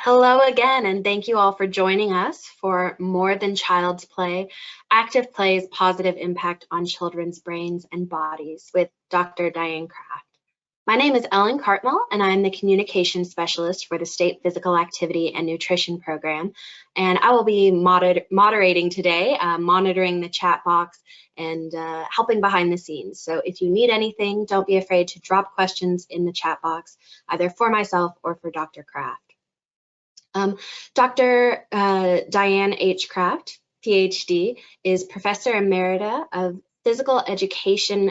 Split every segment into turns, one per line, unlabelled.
Hello again, and thank you all for joining us for More Than Child's Play, Active Play's Positive Impact on Children's Brains and Bodies with Dr. Diane Kraft. My name is Ellen Cartmell, and I'm the Communication Specialist for the State Physical Activity and Nutrition Program. And I will be moderating today, monitoring the chat box and helping behind the scenes. So if you need anything, don't be afraid to drop questions in the chat box, either for myself or for Dr. Kraft. Dr. Diane H. Kraft, PhD, is Professor Emerita of Physical Education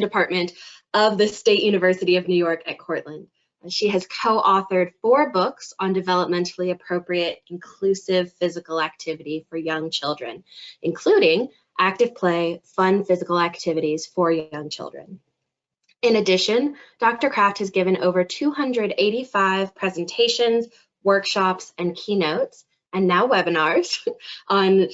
Department of the State University of New York at Cortland. She has co-authored 4 books on developmentally appropriate, inclusive physical activity for young children, including Active Play, Fun Physical Activities for Young Children. In addition, Dr. Kraft has given over 285 presentations, workshops, and keynotes, and now webinars on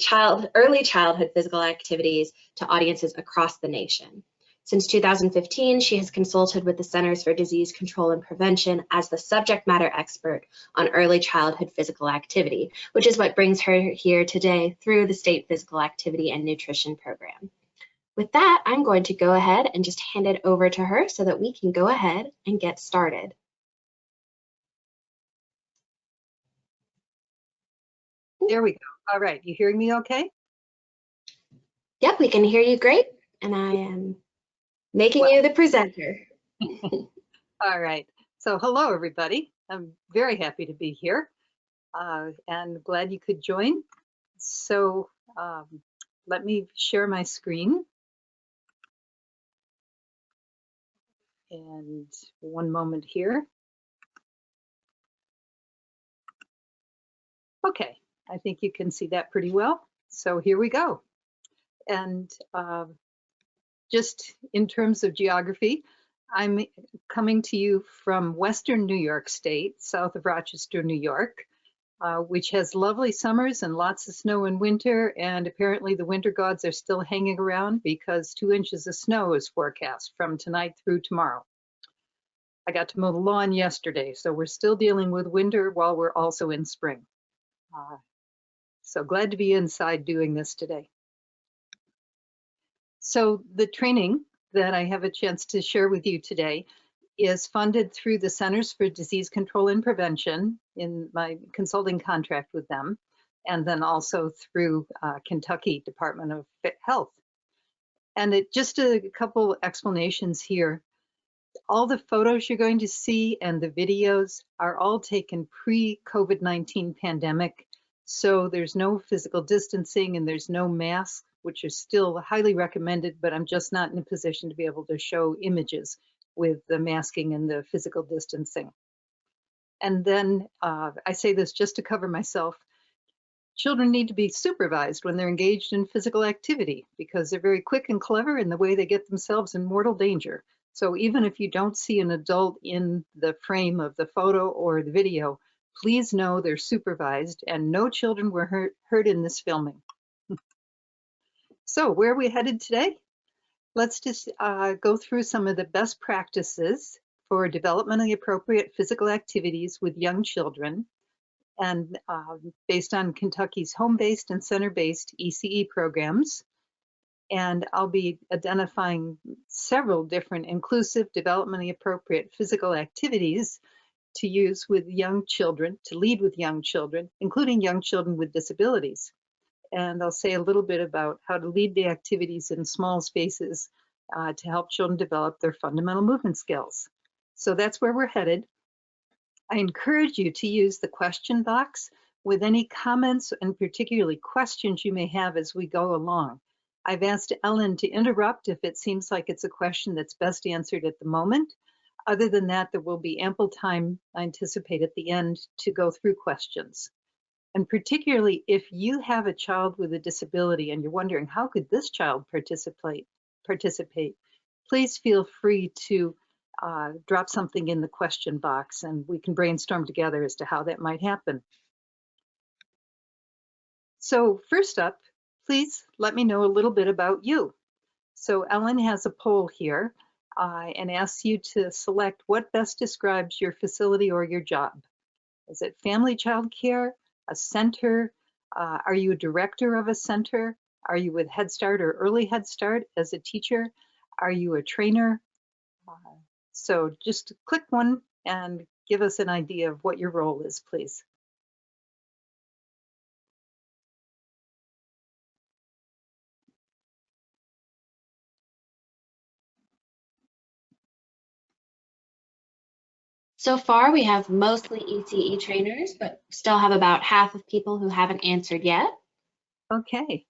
early childhood physical activities to audiences across the nation. Since 2015, she has consulted with the Centers for Disease Control and Prevention as the subject matter expert on early childhood physical activity, which is what brings her here today through the State Physical Activity and Nutrition Program. With that, I'm going to go ahead and just hand it over to her so that we can go ahead and get started.
There we go. All right, you hearing me okay?
Yep, we can hear you great, and I am making you the presenter.
All right, so hello everybody. I'm very happy to be here and glad you could join. So let me share my screen. And one moment here. Okay, I think you can see that pretty well. So here we go. And just in terms of geography, I'm coming to you from Western New York State, south of Rochester, New York, which has lovely summers and lots of snow in winter. And apparently the winter gods are still hanging around because 2 inches of snow is forecast from tonight through tomorrow. I got to mow the lawn yesterday, so we're still dealing with winter while we're also in spring. So glad to be inside doing this today. So the training that I have a chance to share with you today is funded through the Centers for Disease Control and Prevention in my consulting contract with them, and then also through Kentucky Department of Health. And just a couple explanations here. All the photos you're going to see and the videos are all taken pre-COVID-19 pandemic. So there's no physical distancing and there's no masks, which are still highly recommended, but I'm just not in a position to be able to show images with the masking and the physical distancing. And then I say this just to cover myself. Children need to be supervised when they're engaged in physical activity because they're very quick and clever in the way they get themselves in mortal danger. So even if you don't see an adult in the frame of the photo or the video, please know they're supervised and no children were hurt in this filming. So where are we headed today? Let's just go through some of the best practices for developmentally appropriate physical activities with young children, and based on Kentucky's home-based and center-based ECE programs. And I'll be identifying several different inclusive, developmentally appropriate physical activities to use with young children, to lead with young children, including young children with disabilities. And I'll say a little bit about how to lead the activities in small spaces to help children develop their fundamental movement skills. So that's where we're headed. I encourage you to use the question box with any comments and particularly questions you may have as we go along. I've asked Ellen to interrupt if it seems like it's a question that's best answered at the moment. Other than that, there will be ample time, I anticipate, at the end to go through questions. And particularly if you have a child with a disability and you're wondering, how could this child participate, please feel free to drop something in the question box and we can brainstorm together as to how that might happen. So first up, please let me know a little bit about you. So Ellen has a poll here and asks you to select what best describes your facility or your job. Is it family child care, a center? Are you a director of a center? Are you with Head Start or Early Head Start as a teacher? Are you a trainer? So just click one and give us an idea of what your role is, please.
So far, we have mostly ECE trainers, but still have about half of people who haven't answered yet.
Okay.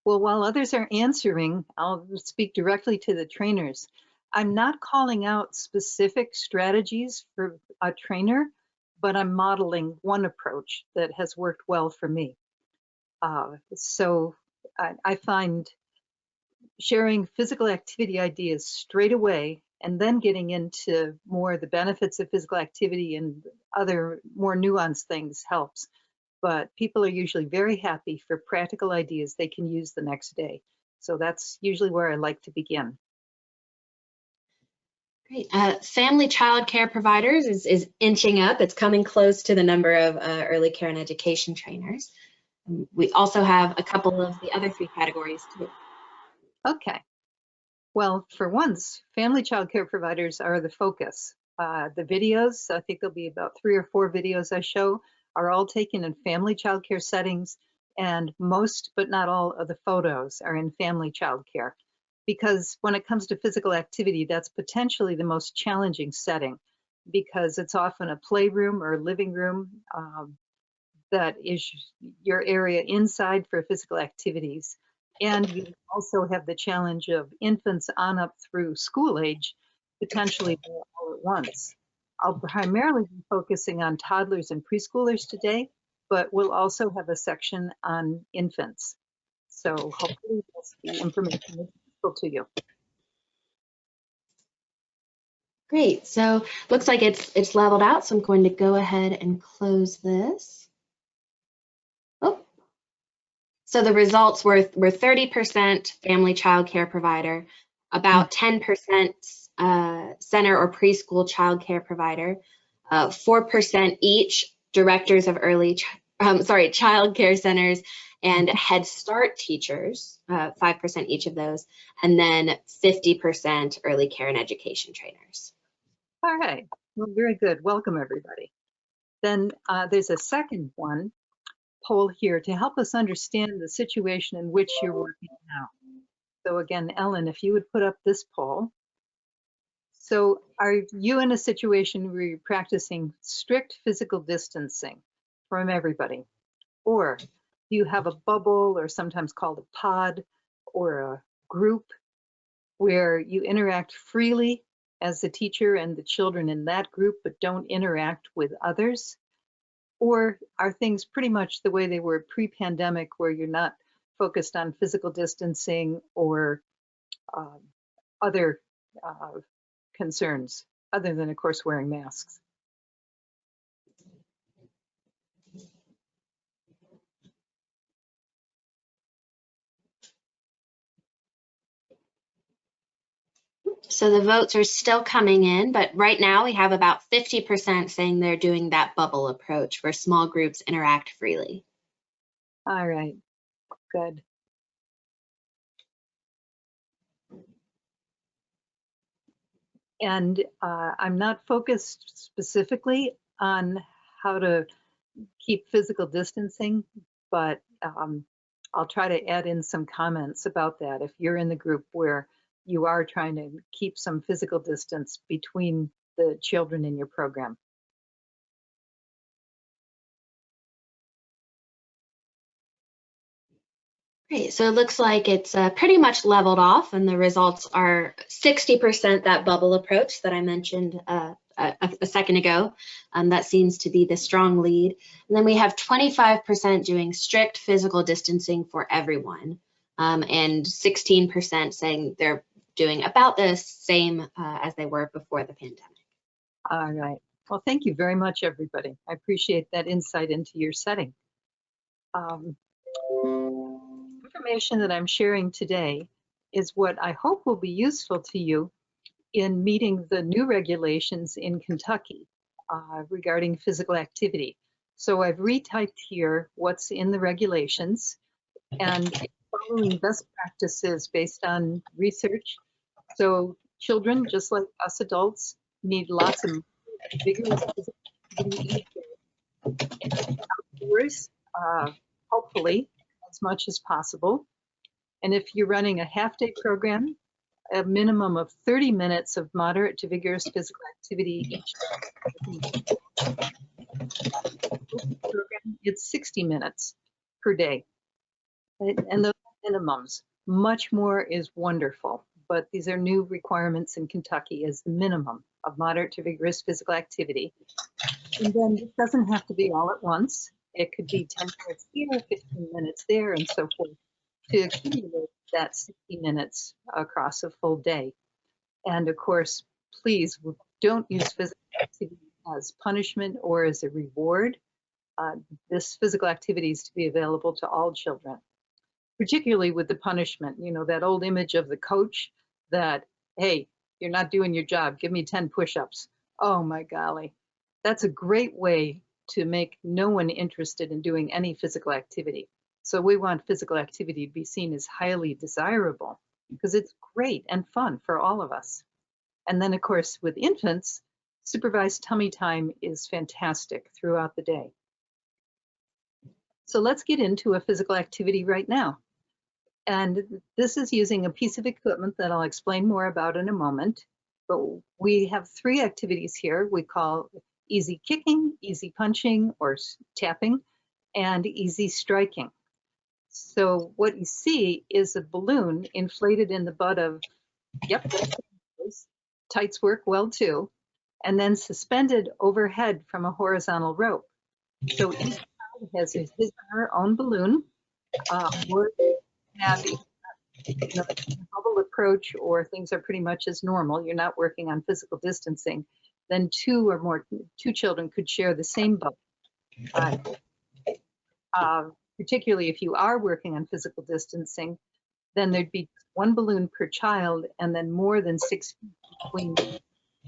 Well, while others are answering, I'll speak directly to the trainers. I'm not calling out specific strategies for a trainer, but I'm modeling one approach that has worked well for me. So I find sharing physical activity ideas straight away and then getting into more the benefits of physical activity and other more nuanced things helps. But people are usually very happy for practical ideas they can use the next day. So that's usually where I like to begin.
Great. Family child care providers is inching up. It's coming close to the number of early care and education trainers. We also have a couple of the other three categories too.
Okay. Well, for once, family child care providers are the focus. The videos, I think there'll be about 3 or 4 videos I show, are all taken in family child care settings, and most, but not all, of the photos are in family child care. Because when it comes to physical activity, that's potentially the most challenging setting, because it's often a playroom or living room that is your area inside for physical activities. And you also have the challenge of infants on up through school age, potentially all at once. I'll primarily be focusing on toddlers and preschoolers today, but we'll also have a section on infants. So hopefully the information is useful to you.
Great. So looks like it's leveled out. So I'm going to go ahead and close this. Oh. So the results were 30% family child care provider, about 10% center or preschool child care provider, 4% each directors of child care centers and Head Start teachers, 5% each of those, and then 50% early care and education trainers.
All right. Well, very good. Welcome, everybody. Then there's a second poll here to help us understand the situation in which you're working now. So again, Ellen, if you would put up this poll. So are you in a situation where you're practicing strict physical distancing from everybody? Or do you have a bubble, or sometimes called a pod, or a group where you interact freely as the teacher and the children in that group, but don't interact with others? Or are things pretty much the way they were pre-pandemic, where you're not focused on physical distancing or other concerns, other than, of course, wearing masks?
So the votes are still coming in, but right now we have about 50% saying they're doing that bubble approach where small groups interact freely.
All right, good. And I'm not focused specifically on how to keep physical distancing, but I'll try to add in some comments about that if you're in the group where you are trying to keep some physical distance between the children in your program.
Great, so it looks like it's pretty much leveled off, and the results are 60% that bubble approach that I mentioned a second ago. That seems to be the strong lead. And then we have 25% doing strict physical distancing for everyone, and 16% saying they're doing about the same as they were before the pandemic.
All right. Well, thank you very much, everybody. I appreciate that insight into your setting. Information that I'm sharing today is what I hope will be useful to you in meeting the new regulations in Kentucky. regarding physical activity. So I've retyped here what's in the regulations and following best practices based on research. So children, just like us adults, need lots of vigorous physical activity outdoors, hopefully as much as possible. And if you're running a half-day program, a minimum of 30 minutes of moderate to vigorous physical activity each program, it's 60 minutes per day. And those are minimums. Much more is wonderful, but these are new requirements in Kentucky as the minimum of moderate to vigorous physical activity. And then it doesn't have to be all at once. It could be 10 minutes here, 15 minutes there, and so forth, to accumulate that 60 minutes across a full day. And of course, please don't use physical activity as punishment or as a reward. This physical activity is to be available to all children, particularly with the punishment. You know, that old image of the coach that, hey, you're not doing your job, give me 10 push-ups. Oh my golly, that's a great way to make no one interested in doing any physical activity. So we want physical activity to be seen as highly desirable because it's great and fun for all of us. And then of course with infants, supervised tummy time is fantastic throughout the day. So let's get into a physical activity right now. And this is using a piece of equipment that I'll explain more about in a moment. But we have 3 activities here we call easy kicking, easy punching or tapping, and easy striking. So what you see is a balloon inflated in the butt of, yep, tights work well too, and then suspended overhead from a horizontal rope. So each child has his or her own balloon, or have a bubble approach, or things are pretty much as normal. You're not working on physical distancing. Then 2 children could share the same bubble. Particularly if you are working on physical distancing, then there'd be 1 balloon per child and then more than 6 feet between,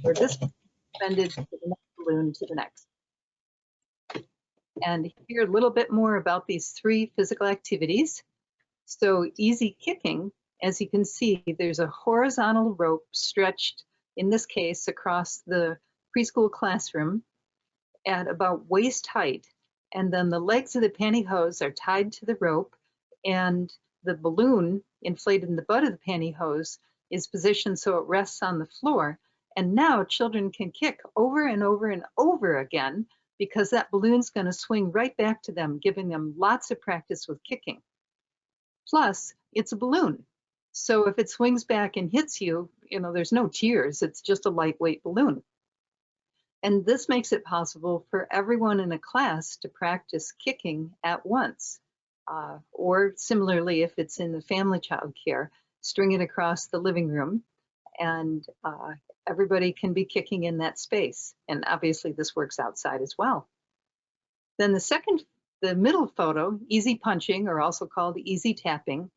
or this suspended to the next balloon to the next. And hear a little bit more about these 3 physical activities. So easy kicking, as you can see, there's a horizontal rope stretched, in this case, across the preschool classroom at about waist height. And then the legs of the pantyhose are tied to the rope, and the balloon inflated in the butt of the pantyhose is positioned so it rests on the floor. And now children can kick over and over and over again because that balloon's going to swing right back to them, giving them lots of practice with kicking. Plus, it's a balloon. So if it swings back and hits you, you know, there's no tears. It's just a lightweight balloon. And this makes it possible for everyone in a class to practice kicking at once. Or similarly, if it's in the family child care, string it across the living room and everybody can be kicking in that space. And obviously this works outside as well. Then the middle photo, easy punching, or also called easy tapping.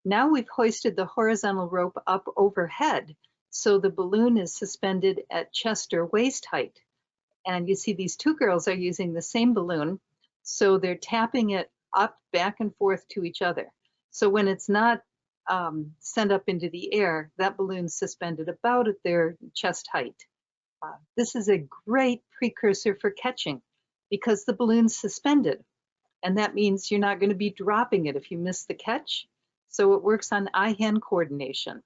Now we've hoisted the horizontal rope up overhead, so the balloon is suspended at chest or waist height. And you see these 2 girls are using the same balloon, so they're tapping it up, back and forth to each other. So when it's not sent up into the air, that balloon's suspended about at their chest height. This is a great precursor for catching because the balloon's suspended. And that means you're not going to be dropping it if you miss the catch. So it works on eye-hand coordination.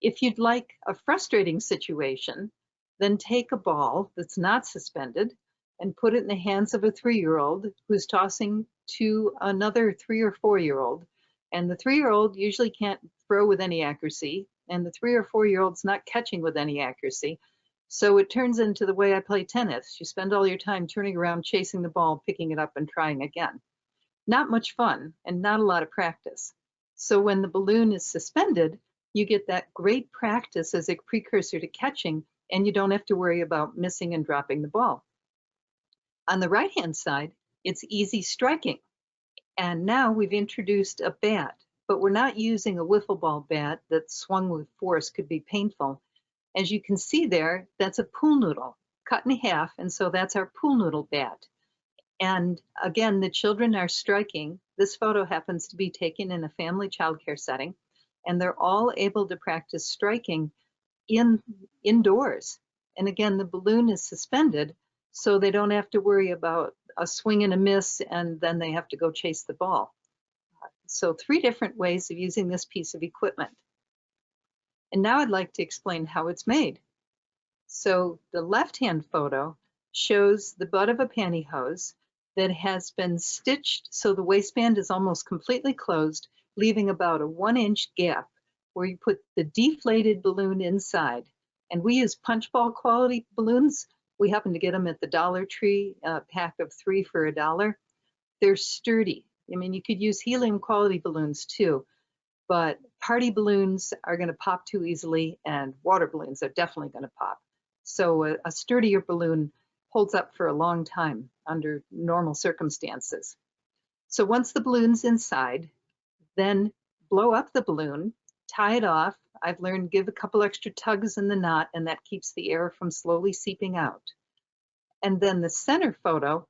If you'd like a frustrating situation, then take a ball that's not suspended and put it in the hands of a 3-year-old who's tossing to another 3 or 4-year-old. And the 3-year-old usually can't throw with any accuracy, and the 3 or 4-year-old's not catching with any accuracy. So it turns into the way I play tennis. You spend all your time turning around, chasing the ball, picking it up, and trying again. Not much fun and not a lot of practice. So when the balloon is suspended, you get that great practice as a precursor to catching, and you don't have to worry about missing and dropping the ball. On the right-hand side, it's easy striking. And now we've introduced a bat, but we're not using a wiffle ball bat that swung with force could be painful. As you can see there, that's a pool noodle. cut in half, and so that's our pool noodle bat. And again, the children are striking. This photo happens to be taken in a family childcare setting, and they're all able to practice striking indoors. And again, the balloon is suspended, so they don't have to worry about a swing and a miss, and then they have to go chase the ball. So 3 different ways of using this piece of equipment. And now I'd like to explain how it's made. So the left-hand photo shows the butt of a pantyhose that has been stitched so the waistband is almost completely closed, leaving about a 1-inch gap where you put the deflated balloon inside. And we use punch ball quality balloons. We happen to get them at the Dollar Tree, a pack of 3 for $1. They're sturdy. I mean, you could use helium quality balloons too, but party balloons are going to pop too easily, and water balloons are definitely going to pop. So a sturdier balloon holds up for a long time under normal circumstances. So once the balloon's inside, then blow up the balloon, tie it off. I've learned give a couple extra tugs in the knot, and that keeps the air from slowly seeping out. And then the center photo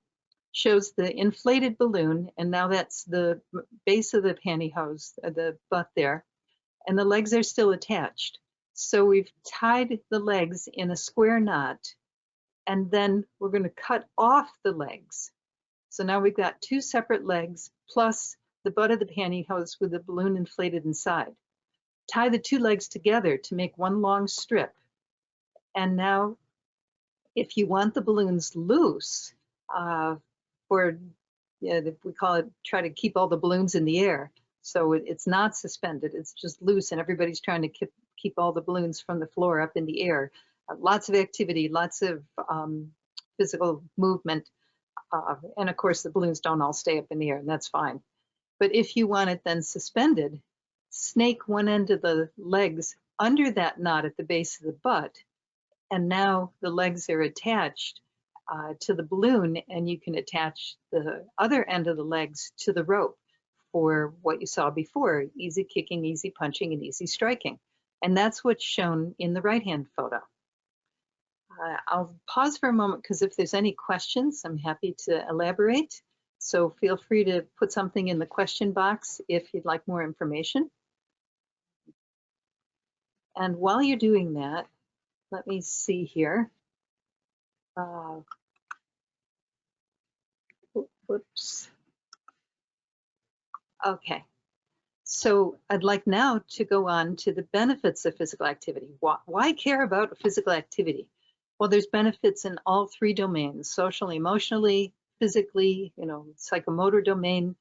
shows the inflated balloon, and now that's the base of the pantyhose, the butt there, and the legs are still attached. So we've tied the legs in a square knot, and then we're going to cut off the legs. So now we've got 2 separate legs plus the butt of the pantyhose with the balloon inflated inside. Tie the 2 legs together to make one long strip. And now, if you want the balloons loose, we call it, try to keep all the balloons in the air. So it's not suspended, it's just loose, and everybody's trying to keep all the balloons from the floor up in the air. Lots of activity, lots of physical movement, and of course the balloons don't all stay up in the air, and that's fine. But if you want it then suspended, snake one end of the legs under that knot at the base of the butt, and now the legs are attached to the balloon, and you can attach the other end of the legs to the rope for what you saw before, easy kicking, easy punching, and easy striking. And that's what's shown in the right-hand photo. I'll pause for a moment because if there's any questions, I'm happy to elaborate. So feel free to put something in the question box if you'd like more information. And while you're doing that, let me see here. Whoops. Okay. So I'd like now to go on to the benefits of physical activity. Why care about physical activity? Well, there's benefits in all 3 domains: socially, emotionally, physically, psychomotor domain,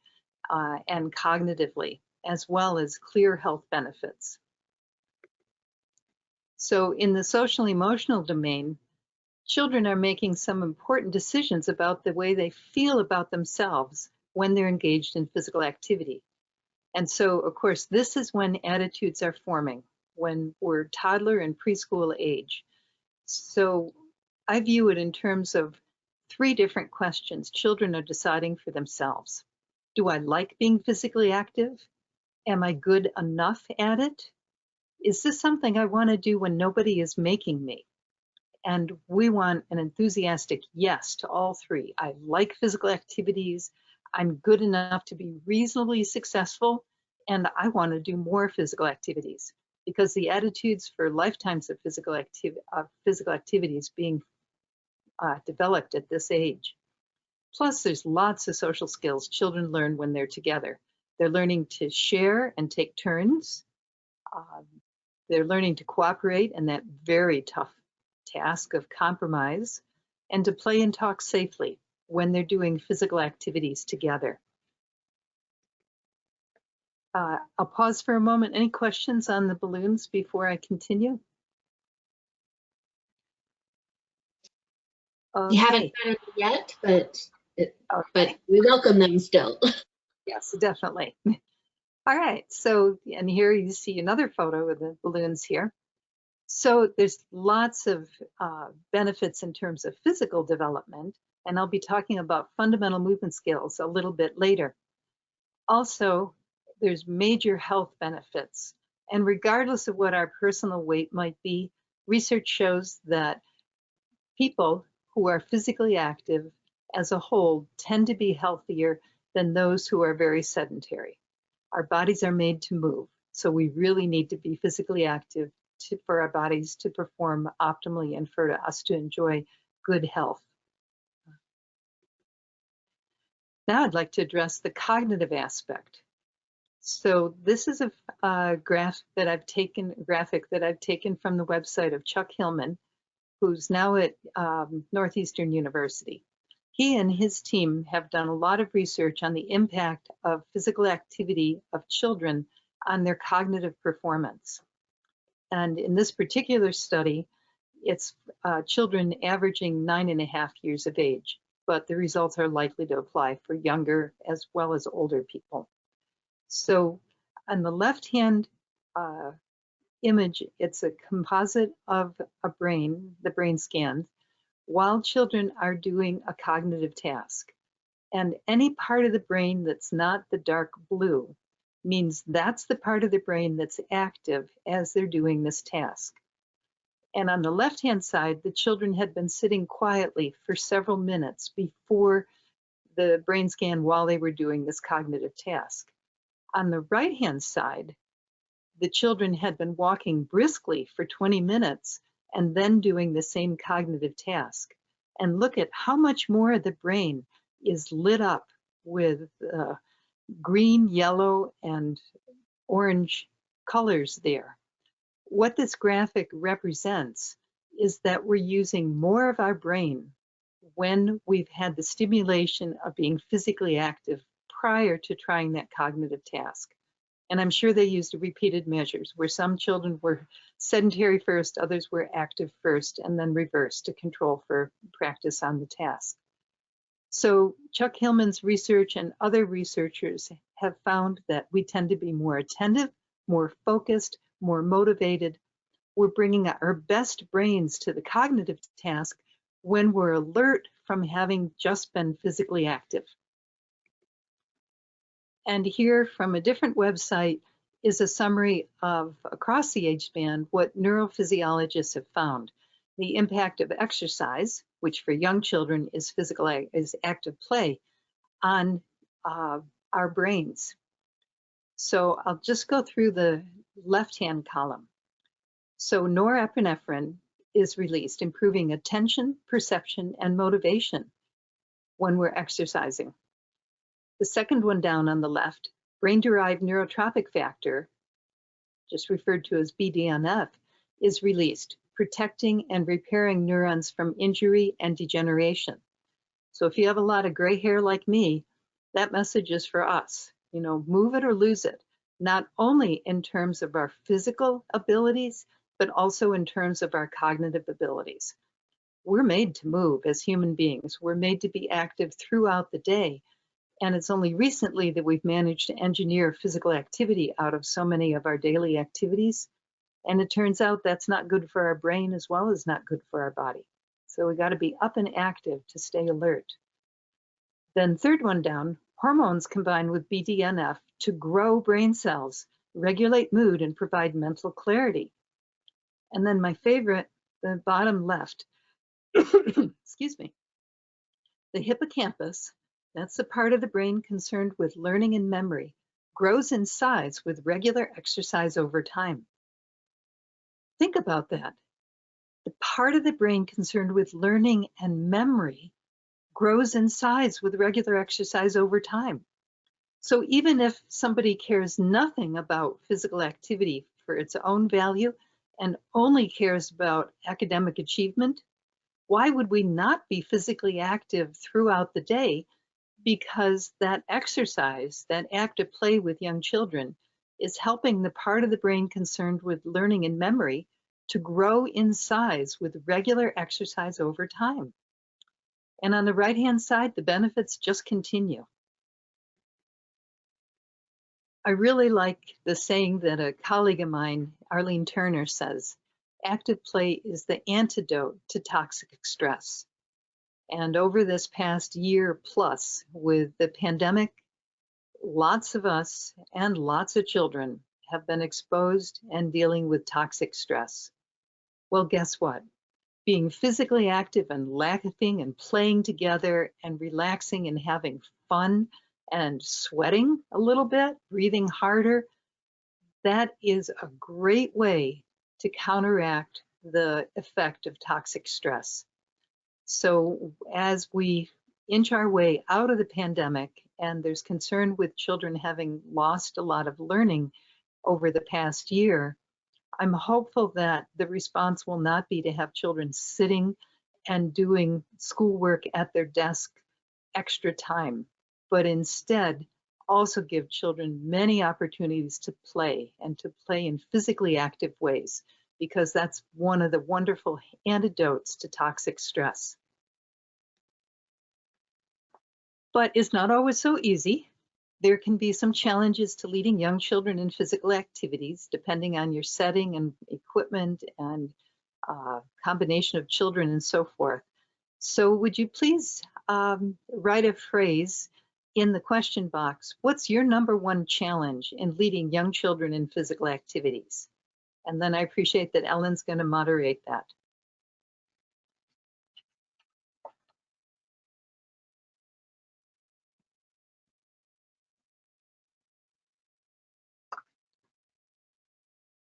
and cognitively, as well as clear health benefits. So in the social emotional domain, children are making some important decisions about the way they feel about themselves when they're engaged in physical activity. And so, of course, this is when attitudes are forming, when we're toddler and preschool age. So I view it in terms of 3 different questions children are deciding for themselves. Do I like being physically active? Am I good enough at it? Is this something I want to do when nobody is making me? And we want an enthusiastic yes to all 3. I like physical activities. I'm good enough to be reasonably successful, and I want to do more physical activities, because the attitudes for lifetimes of physical activities being developed at this age. Plus, there's lots of social skills children learn when they're together. They're learning to share and take turns. They're learning to cooperate in that very tough task of compromise, and to play and talk safely when they're doing physical activities together. I'll pause for a moment. Any questions on the balloons before I continue?
You haven't done it yet, but we welcome them still.
Yes, definitely. All right, so, and here you see another photo of the balloons here. So there's lots of benefits in terms of physical development, and I'll be talking about fundamental movement skills a little bit later. Also, there's major health benefits, and regardless of what our personal weight might be, research shows that People who are physically active as a whole tend to be healthier than those who are very sedentary. Our bodies are made to move, so we really need to be physically active for our bodies to perform optimally and for us to enjoy good health. Now I'd like to address the cognitive aspect. So this is a graphic that I've taken from the website of Chuck Hillman, who's now at Northeastern University. He and his team have done a lot of research on the impact of physical activity of children on their cognitive performance. And in this particular study, it's children averaging 9.5 years of age, but the results are likely to apply for younger as well as older people. So on the left-hand image, it's a composite of a brain, the brain scans, while children are doing a cognitive task. And any part of the brain that's not the dark blue means that's the part of the brain that's active as they're doing this task. And on the left-hand side, the children had been sitting quietly for several minutes before the brain scan while they were doing this cognitive task. On the right-hand side, the children had been walking briskly for 20 minutes and then doing the same cognitive task. And look at how much more of the brain is lit up with green, yellow, and orange colors there. What this graphic represents is that we're using more of our brain when we've had the stimulation of being physically active prior to trying that cognitive task. And I'm sure they used repeated measures where some children were sedentary first, others were active first, and then reversed to control for practice on the task. So Chuck Hillman's research and other researchers have found that we tend to be more attentive, more focused, more motivated. We're bringing our best brains to the cognitive task when we're alert from having just been physically active. And here from a different website is a summary of, across the age span, what neurophysiologists have found. The impact of exercise, which for young children is active play, on our brains. So I'll just go through the left-hand column. So norepinephrine is released, improving attention, perception, and motivation when we're exercising. The second one down on the left, brain-derived neurotrophic factor, just referred to as Bdnf, is released, protecting and repairing neurons from injury and degeneration. So if you have a lot of gray hair like me, that message is for us. You know, move it or lose it, not only in terms of our physical abilities, but also in terms of our cognitive abilities. We're made to move as human beings. We're made to be active throughout the day. And it's only recently that we've managed to engineer physical activity out of so many of our daily activities. And it turns out that's not good for our brain as well as not good for our body. So we got to be up and active to stay alert. Then third one down, hormones combine with BDNF to grow brain cells, regulate mood, and provide mental clarity. And then my favorite, the bottom left, excuse me, the hippocampus, that's the part of the brain concerned with learning and memory, grows in size with regular exercise over time. Think about that. The part of the brain concerned with learning and memory grows in size with regular exercise over time. So even if somebody cares nothing about physical activity for its own value and only cares about academic achievement, why would we not be physically active throughout the day? Because that exercise, that active play with young children, is helping the part of the brain concerned with learning and memory to grow in size with regular exercise over time. And on the right-hand side, the benefits just continue. I really like the saying that a colleague of mine, Arlene Turner, says, active play is the antidote to toxic stress. And over this past year plus with the pandemic, lots of us and lots of children have been exposed and dealing with toxic stress. Well, guess what? being physically active and laughing and playing together and relaxing and having fun and sweating a little bit, breathing harder, that is a great way to counteract the effect of toxic stress. So as we inch our way out of the pandemic, and there's concern with children having lost a lot of learning over the past year, I'm hopeful that the response will not be to have children sitting and doing schoolwork at their desk extra time, but instead also give children many opportunities to play and to play in physically active ways, because that's one of the wonderful antidotes to toxic stress. But it's not always so easy. There can be some challenges to leading young children in physical activities, depending on your setting and equipment and combination of children and so forth. So would you please write a phrase in the question box? What's your #1 challenge in leading young children in physical activities? And then I appreciate that Ellen's going to moderate that.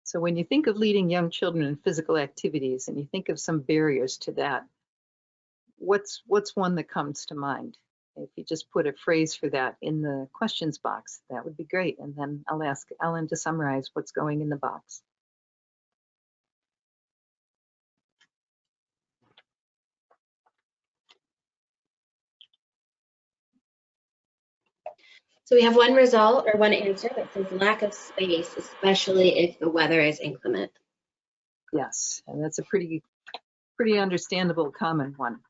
So when you think of leading young children in physical activities and you think of some barriers to that, what's one that comes to mind? If you just put a phrase for that in the questions box, that would be great. And then I'll ask Ellen to summarize what's going in the box.
So we have one result or one answer that says lack of space, especially if the weather is inclement.
Yes, and that's a pretty understandable common one.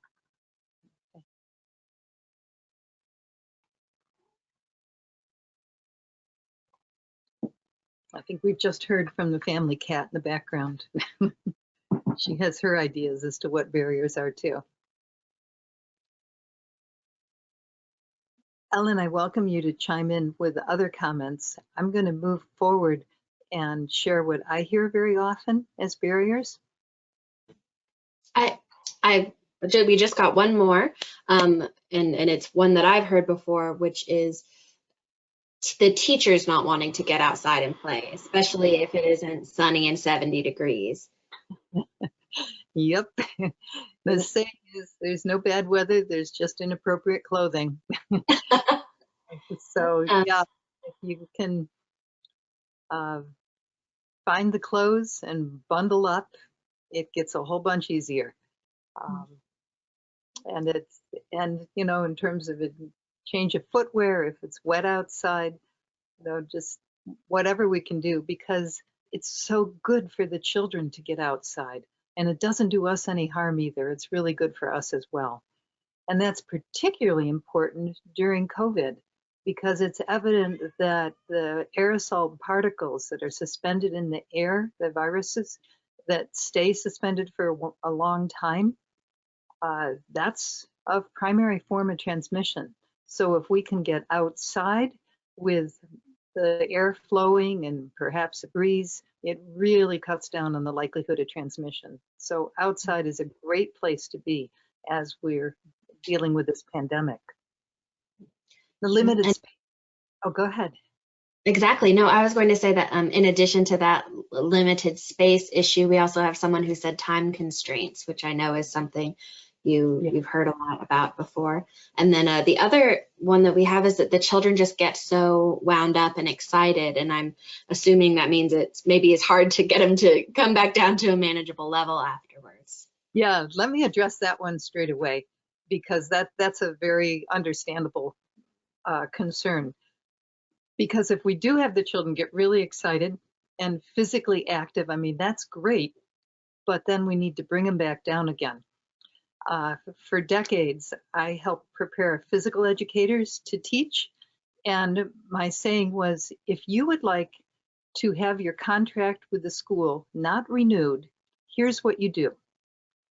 I think we've just heard from the family cat in the background. She has her ideas as to what barriers are too. Ellen, I welcome you to chime in with other comments. I'm going to move forward and share what I hear very often as barriers.
We just got one more, and it's one that I've heard before, which is the teachers not wanting to get outside and play, especially if it isn't sunny and 70 degrees.
Yep. The saying is there's no bad weather, there's just inappropriate clothing. So yeah, if you can find the clothes and bundle up, it gets a whole bunch easier. And you know, in terms of a change of footwear, if it's wet outside, you know, just whatever we can do, because it's so good for the children to get outside, and it doesn't do us any harm either. It's really good for us as well. And that's particularly important during COVID, because it's evident that the aerosol particles that are suspended in the air, the viruses that stay suspended for a long time, that's a primary form of transmission. So if we can get outside with the air flowing and perhaps a breeze, it really cuts down on the likelihood of transmission. So outside is a great place to be as we're dealing with this pandemic. The limited space. Oh, go ahead.
Exactly. No, I was going to say that in addition to that limited space issue, we also have someone who said time constraints, which I know is something you've heard a lot about before. And then the other one that we have is that the children just get so wound up and excited, and I'm assuming that means maybe it's hard to get them to come back down to a manageable level afterwards.
Yeah, let me address that one straight away, because that's a very understandable concern. Because if we do have the children get really excited and physically active, I mean, that's great, but then we need to bring them back down again. For decades, I helped prepare physical educators to teach, and my saying was, if you would like to have your contract with the school not renewed, here's what you do.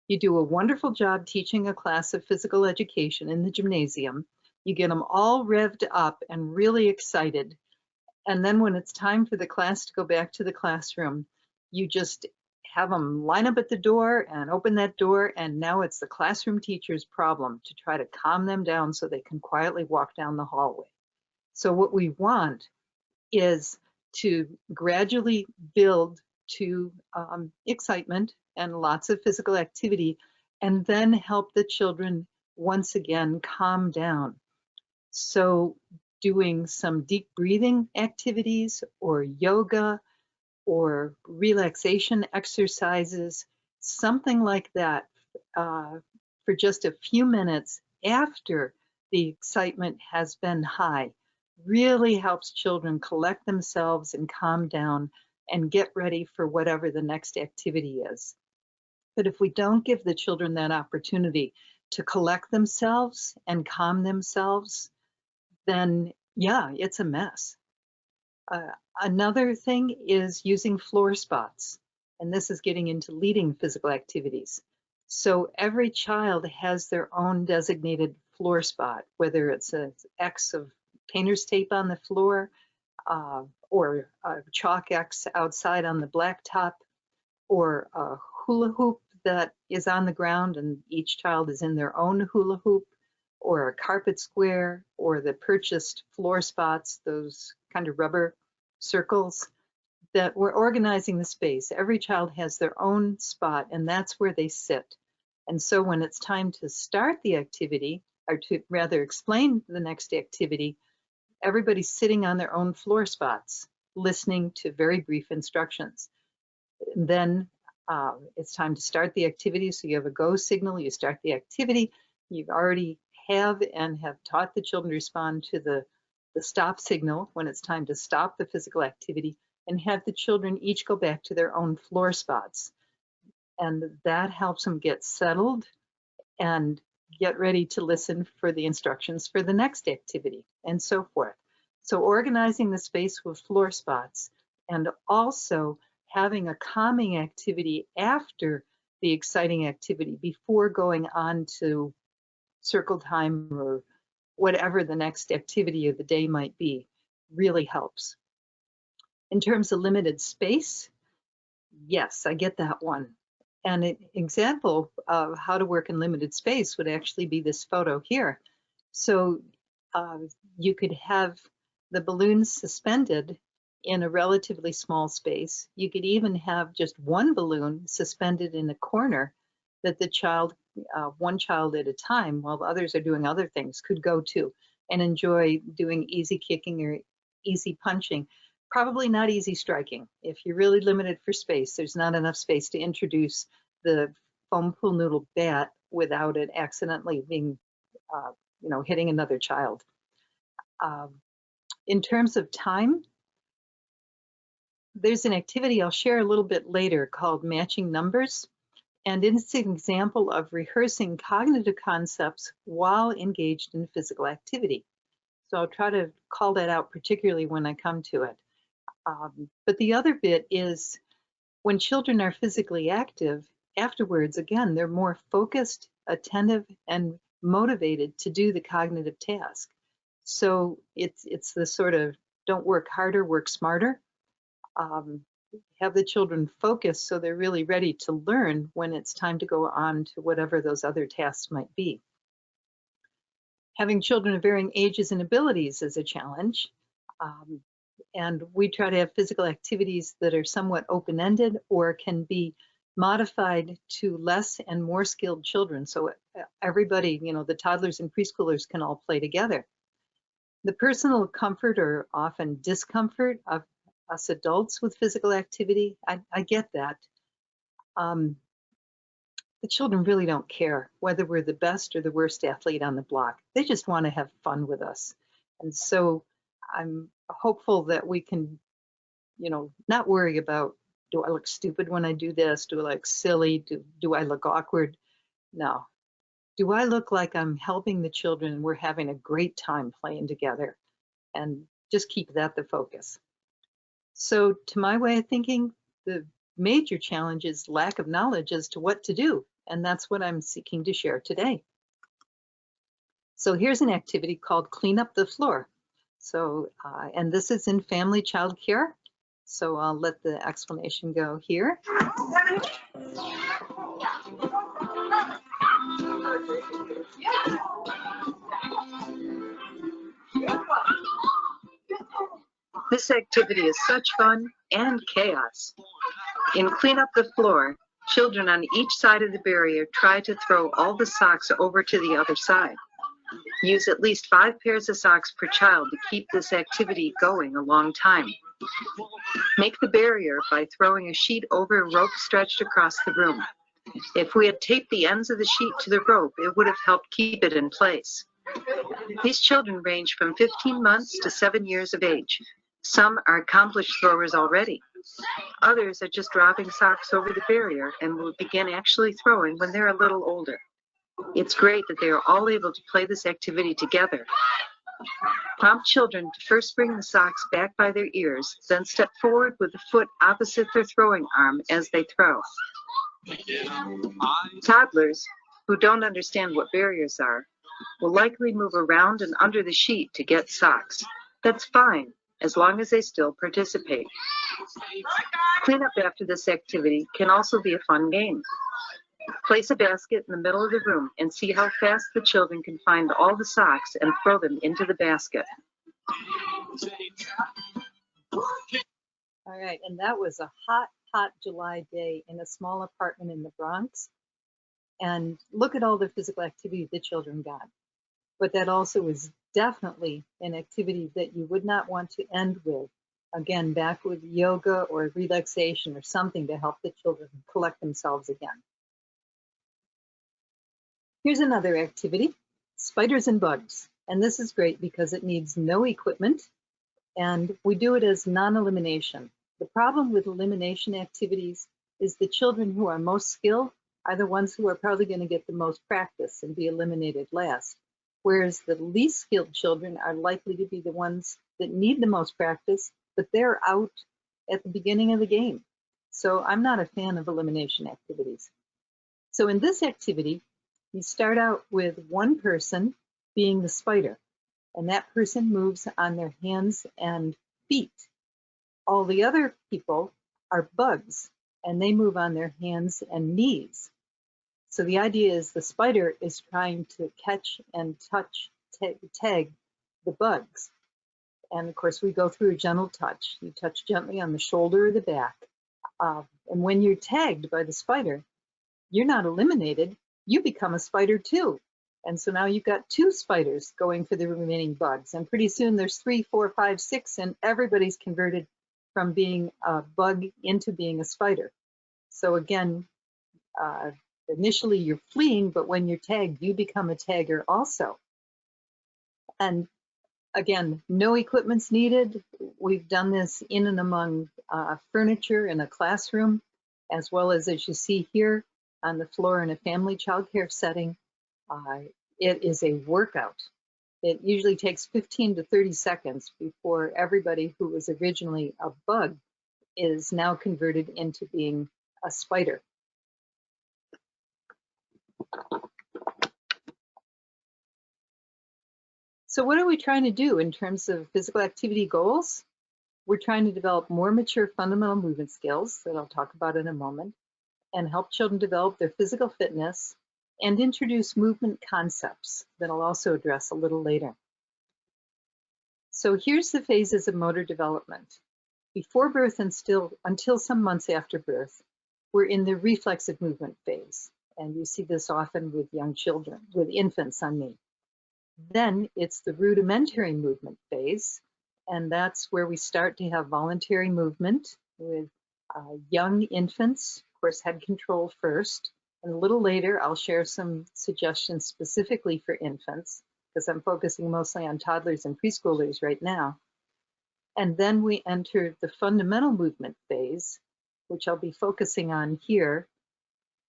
You do a wonderful job teaching a class of physical education in the gymnasium. You get them all revved up and really excited. And then when it's time for the class to go back to the classroom, you just have them line up at the door and open that door, and now it's the classroom teacher's problem to try to calm them down so they can quietly walk down the hallway. So what we want is to gradually build to excitement and lots of physical activity, and then help the children once again calm down. So doing some deep breathing activities or yoga or relaxation exercises, something like that, for just a few minutes after the excitement has been high, really helps children collect themselves and calm down and get ready for whatever the next activity is. But if we don't give the children that opportunity to collect themselves and calm themselves, then yeah, it's a mess. Another thing is using floor spots, and this is getting into leading physical activities. So every child has their own designated floor spot, whether it's an X of painter's tape on the floor, or a chalk X outside on the blacktop, or a hula hoop that is on the ground and each child is in their own hula hoop, or a carpet square, or the purchased floor spots, those kind of rubber circles, that we're organizing the space. Every child has their own spot, and that's where they sit. And so when it's time to start the activity, or to rather explain the next activity, everybody's sitting on their own floor spots, listening to very brief instructions. And then it's time to start the activity. So you have a go signal, you start the activity. You've already have taught the children to respond to the stop signal when it's time to stop the physical activity, and have the children each go back to their own floor spots. And that helps them get settled and get ready to listen for the instructions for the next activity, and so forth. So organizing the space with floor spots, and also having a calming activity after the exciting activity before going on to circle time or whatever the next activity of the day might be, really helps. In terms of limited space, yes, I get that one. And an example of how to work in limited space would actually be this photo here. So you could have the balloons suspended in a relatively small space. You could even have just one balloon suspended in a corner that the child, one child at a time, while the others are doing other things, could go to and enjoy doing easy kicking or easy punching. Probably not easy striking. If you're really limited for space, there's not enough space to introduce the foam pool noodle bat without it accidentally being, hitting another child. In terms of time, there's an activity I'll share a little bit later called matching numbers. And it's an example of rehearsing cognitive concepts while engaged in physical activity. So I'll try to call that out particularly when I come to it. But the other bit is when children are physically active, afterwards, again, they're more focused, attentive, and motivated to do the cognitive task. So it's the sort of don't work harder, work smarter. Have the children focus so they're really ready to learn when it's time to go on to whatever those other tasks might be. Having children of varying ages and abilities is a challenge. And we try to have physical activities that are somewhat open-ended or can be modified to less and more skilled children. So everybody, the toddlers and preschoolers can all play together. The personal comfort or often discomfort of us adults with physical activity, I get that. The children really don't care whether we're the best or the worst athlete on the block. They just want to have fun with us. And so I'm hopeful that we can, not worry about, do I look stupid when I do this? Do I look silly? Do I look awkward? No. Do I look like I'm helping the children and we're having a great time playing together? And just keep that the focus. So to my way of thinking, the major challenge is lack of knowledge as to what to do. And that's what I'm seeking to share today. So here's an activity called Clean Up the Floor. So, and this is in family child care. So I'll let the explanation go here. This activity is such fun and chaos. In Clean Up the Floor, children on each side of the barrier try to throw all the socks over to the other side. Use at least 5 pairs of socks per child to keep this activity going a long time. Make the barrier by throwing a sheet over a rope stretched across the room. If we had taped the ends of the sheet to the rope, it would have helped keep it in place. These children range from 15 months to 7 years of age. Some are accomplished throwers already. Others are just dropping socks over the barrier and will begin actually throwing when they're a little older. It's great that they are all able to play this activity together. Prompt children to first bring the socks back by their ears, then step forward with the foot opposite their throwing arm as they throw. Toddlers, who don't understand what barriers are, will likely move around and under the sheet to get socks. That's fine, as long as they still participate. Cleanup after this activity can also be a fun game. Place a basket in the middle of the room and see how fast the children can find all the socks and throw them into the basket. All right, and that was a hot July day in a small apartment in the Bronx. And look at all the physical activity the children got. But that also was definitely an activity that you would not want to end with. Again, back with yoga or relaxation or something to help the children collect themselves again. Here's another activity, spiders and bugs. And this is great because it needs no equipment and we do it as non-elimination. The problem with elimination activities is the children who are most skilled are the ones who are probably going to get the most practice and be eliminated last. Whereas the least skilled children are likely to be the ones that need the most practice, but they're out at the beginning of the game. So I'm not a fan of elimination activities. So in this activity, you start out with one person being the spider, and that person moves on their hands and feet. All the other people are bugs, and they move on their hands and knees. So the idea is the spider is trying to catch and tag the bugs. And of course, we go through a gentle touch. You touch gently on the shoulder or the back. And when you're tagged by the spider, you're not eliminated, you become a spider too. And so now you've got 2 spiders going for the remaining bugs. And pretty soon there's 3, 4, 5, 6, and everybody's converted from being a bug into being a spider. So again, initially you're fleeing, but when you're tagged, you become a tagger also. And again, no equipment's needed. We've done this in and among furniture in a classroom, as well as you see here on the floor in a family childcare setting. It is a workout. It usually takes 15 to 30 seconds before everybody who was originally a bug is now converted into being a spider. So what are we trying to do in terms of physical activity goals? We're trying to develop more mature fundamental movement skills that I'll talk about in a moment, and help children develop their physical fitness and introduce movement concepts that I'll also address a little later. So here's the phases of motor development. Before birth and still until some months after birth, we're in the reflexive movement phase. And you see this often with young children, with infants, I mean. Then it's the rudimentary movement phase, and that's where we start to have voluntary movement with young infants, of course, head control first. And a little later, I'll share some suggestions specifically for infants, because I'm focusing mostly on toddlers and preschoolers right now. And then we enter the fundamental movement phase, which I'll be focusing on here,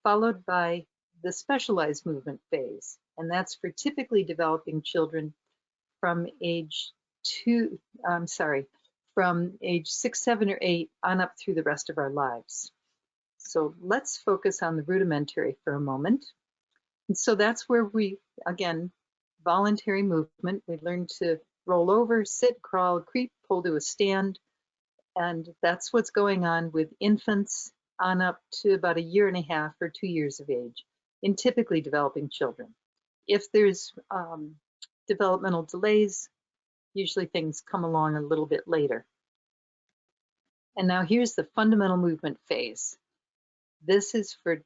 followed by the specialized movement phase. And that's for typically developing children from age 6, 7, or 8 on up through the rest of our lives. So let's focus on the rudimentary for a moment. And so that's where we, again, voluntary movement. We learn to roll over, sit, crawl, creep, pull to a stand. And that's what's going on with infants on up to about 1.5 years or 2 years of age in typically developing children. If there's developmental delays, usually things come along a little bit later. And now here's the fundamental movement phase. This is for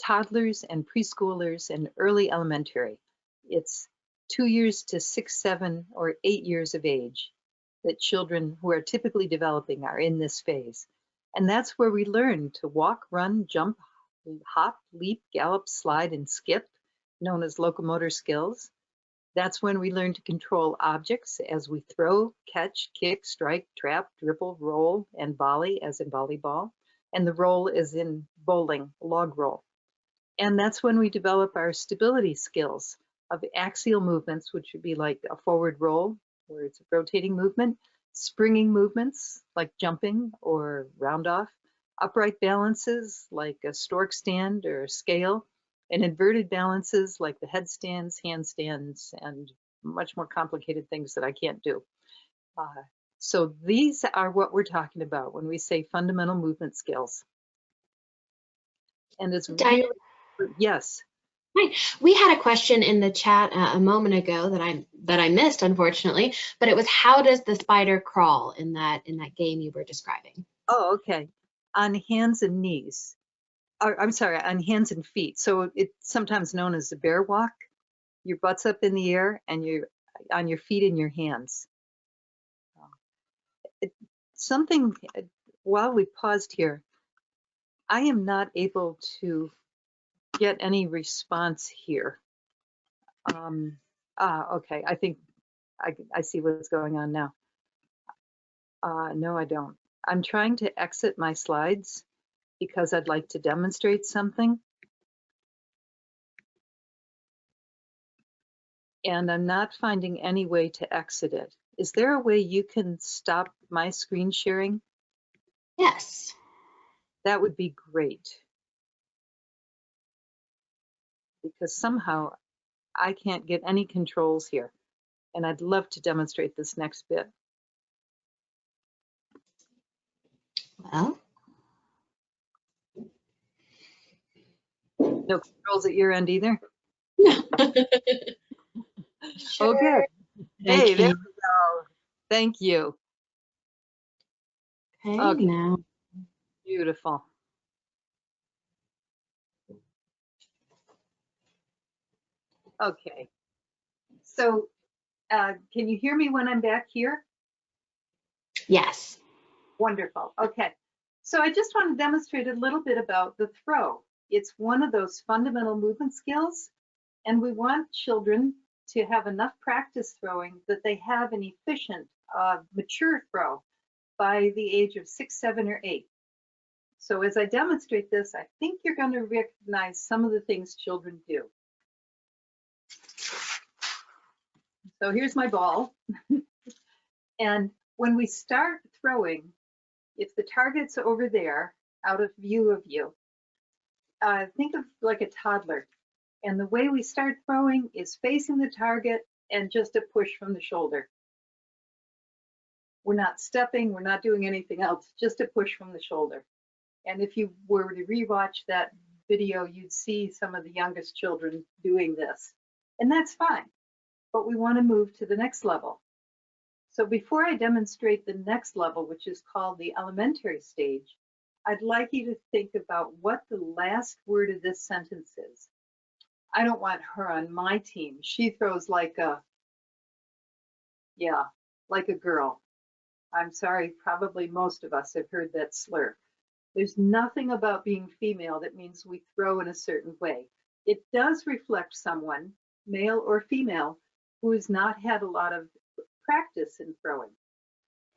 toddlers and preschoolers and early elementary. It's 2 years to 6, 7, or 8 years of age that children who are typically developing are in this phase. And that's where we learn to walk, run, jump, hop, leap, gallop, slide, and skip, known as locomotor skills. That's when we learn to control objects as we throw, catch, kick, strike, trap, dribble, roll, and volley, as in volleyball. And the roll is in bowling, log roll. And that's when we develop our stability skills of axial movements, which would be like a forward roll, where it's a rotating movement, springing movements, like jumping or round off, upright balances, like a stork stand or a scale, and inverted balances, like the headstands, handstands, and much more complicated things that I can't do. So these are what we're talking about when we say fundamental movement skills. And it's really, yes.
Right. We had a question in the chat a moment ago that I missed, unfortunately, but it was, how does the spider crawl in that game you were describing?
Oh, okay. On hands and knees. I'm sorry, on hands and feet. So it's sometimes known as the bear walk. Your butt's up in the air and you're on your feet and your hands. Something, while we paused here, I am not able to get any response here. Okay, I think I see what's going on now. No, I don't. I'm trying to exit my slides because I'd like to demonstrate something. And I'm not finding any way to exit it. Is there a way you can stop my screen sharing?
Yes.
That would be great. Because somehow I can't get any controls here. And I'd love to demonstrate this next bit.
Well.
No controls at your end either?
No.
Oh, good. Hey, there we go. Thank you.
Okay, now.
Beautiful. Okay. So can you hear me when I'm back here?
Yes.
Wonderful. Okay. So I just want to demonstrate a little bit about the throw. It's one of those fundamental movement skills, and we want children to have enough practice throwing that they have an efficient, mature throw by the age of 6, 7, or 8. So as I demonstrate this, I think you're going to recognize some of the things children do. So here's my ball. And when we start throwing, if the target's over there, out of view of you, think of like a toddler. And the way we start throwing is facing the target and just a push from the shoulder. We're not stepping, we're not doing anything else, just a push from the shoulder. And if you were to rewatch that video, you'd see some of the youngest children doing this. And that's fine, but we want to move to the next level. So before I demonstrate the next level, which is called the elementary stage, I'd like you to think about what the last word of this sentence is. I don't want her on my team. She throws like a, yeah, like a girl. I'm sorry, probably most of us have heard that slur. There's nothing about being female that means we throw in a certain way. It does reflect someone, male or female, who has not had a lot of practice in throwing.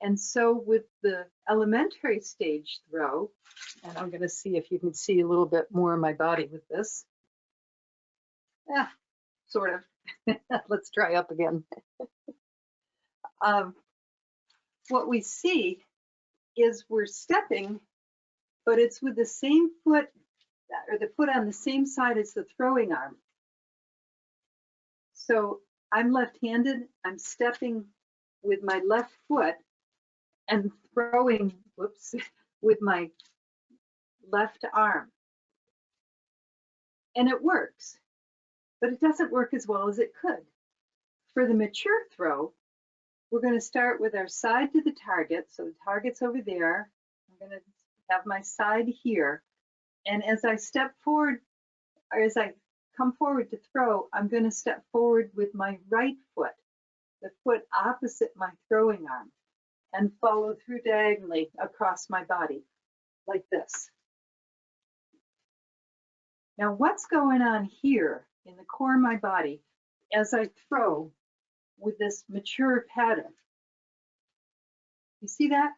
And so with the elementary stage throw, and I'm going to see if you can see a little bit more of my body with this. Yeah, sort of. Let's try up again. What we see is we're stepping, but it's with the same foot, or the foot on the same side as the throwing arm. So I'm left-handed, I'm stepping with my left foot, and throwing, whoops, with my left arm. And it works, but it doesn't work as well as it could. For the mature throw, we're going to start with our side to the target. So the target's over there. I'm going to have my side here. And as I step forward, or as I come forward to throw, I'm going to step forward with my right foot, the foot opposite my throwing arm, and follow through diagonally across my body, like this. Now, what's going on here in the core of my body as I throw with this mature pattern? You see that?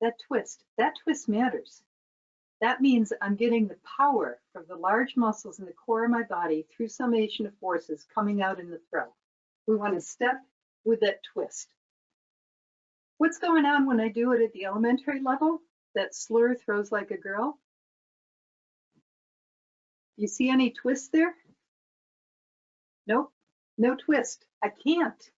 That twist matters. That means I'm getting the power from the large muscles in the core of my body through summation of forces coming out in the throw. We want to step with that twist. What's going on when I do it at the elementary level? That slur, throws like a girl. You see any twist there? Nope, no twist. I can't,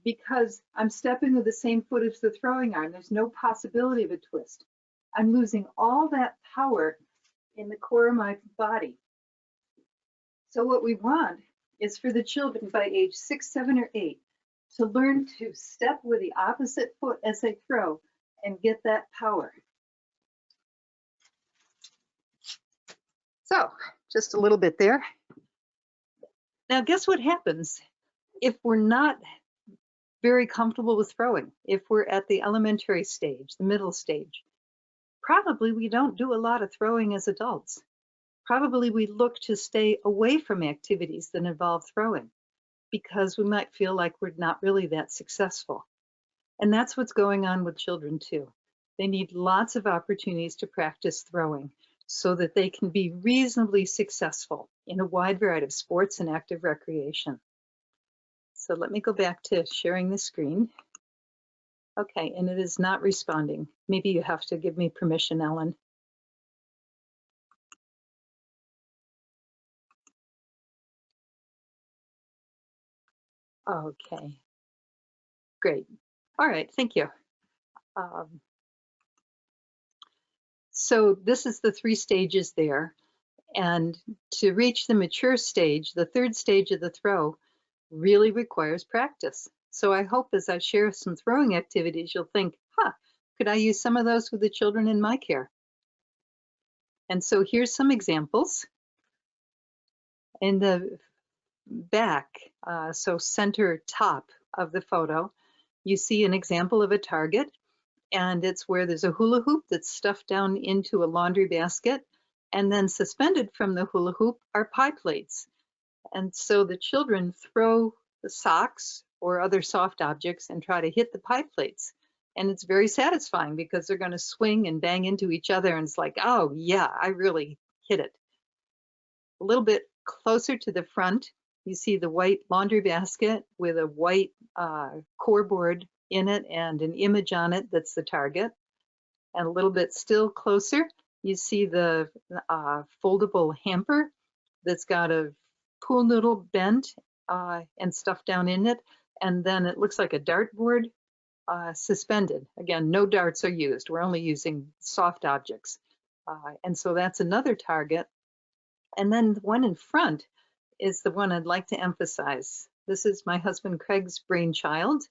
because I'm stepping with the same foot as the throwing arm. There's no possibility of a twist. I'm losing all that power in the core of my body. So what we want is for the children by age 6, 7, or 8 to learn to step with the opposite foot as they throw and get that power. So just a little bit there. Now guess what happens if we're not very comfortable with throwing, if we're at the elementary stage, the middle stage? Probably we don't do a lot of throwing as adults. Probably we look to stay away from activities that involve throwing because we might feel like we're not really that successful. And that's what's going on with children too. They need lots of opportunities to practice throwing so that they can be reasonably successful in a wide variety of sports and active recreation. So let me go back to sharing the screen. Okay, and it is not responding. Maybe you have to give me permission, Ellen. Okay, great. All right, thank you. So this is the 3 stages there. And to reach the mature stage, the 3rd stage of the throw really requires practice. So I hope as I share some throwing activities, you'll think, could I use some of those with the children in my care? And so here's some examples. In the back, so center top of the photo, you see an example of a target, and it's where there's a hula hoop that's stuffed down into a laundry basket, and then suspended from the hula hoop are pie plates. And so the children throw the socks or other soft objects and try to hit the pie plates. And it's very satisfying because they're going to swing and bang into each other, and it's like, oh yeah, I really hit it. A little bit closer to the front, you see the white laundry basket with a white core board in it and an image on it that's the target. And a little bit still closer, you see the foldable hamper that's got a pool noodle bent and stuff down in it. And then it looks like a dartboard suspended. Again, no darts are used. We're only using soft objects. And so that's another target. And then the one in front is the one I'd like to emphasize. This is my husband Craig's brainchild.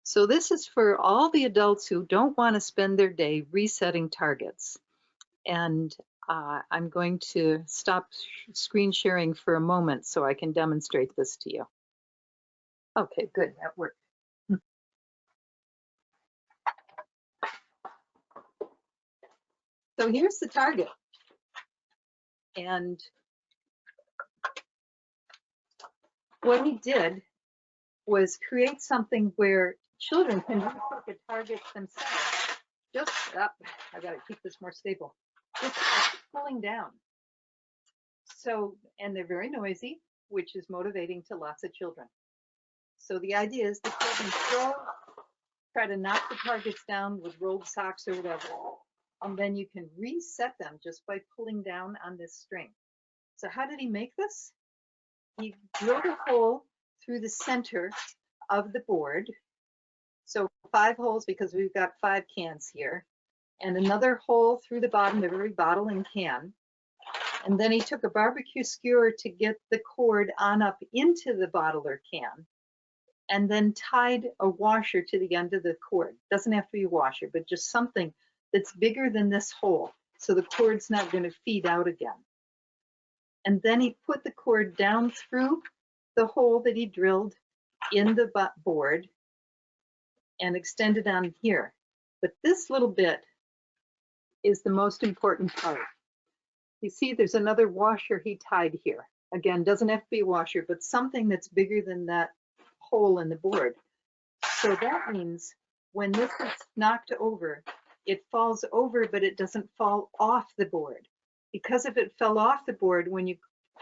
So this is for all the adults who don't want to spend their day resetting targets. And I'm going to stop screen sharing for a moment so I can demonstrate this to you. Okay, good, that worked. So here's the target. And what he did was create something where children can reset the targets themselves. Just up, I gotta keep this more stable. Just pulling down. So, and they're very noisy, which is motivating to lots of children. So the idea is the children throw, try to knock the targets down with rolled socks or whatever, and then you can reset them just by pulling down on this string. So how did he make this? He drilled a hole through the center of the board. So 5 holes because we've got 5 cans here, and another hole through the bottom of every bottle and can. And then he took a barbecue skewer to get the cord on up into the bottle or can, and then tied a washer to the end of the cord. Doesn't have to be a washer, but just something that's bigger than this hole, so the cord's not going to feed out again. And then he put the cord down through the hole that he drilled in the board and extended on here. But this little bit is the most important part. You see there's another washer he tied here. Again, doesn't have to be a washer, but something that's bigger than that hole in the board. So that means when this is knocked over, it falls over, but it doesn't fall off the board. Because if it fell off the board, when you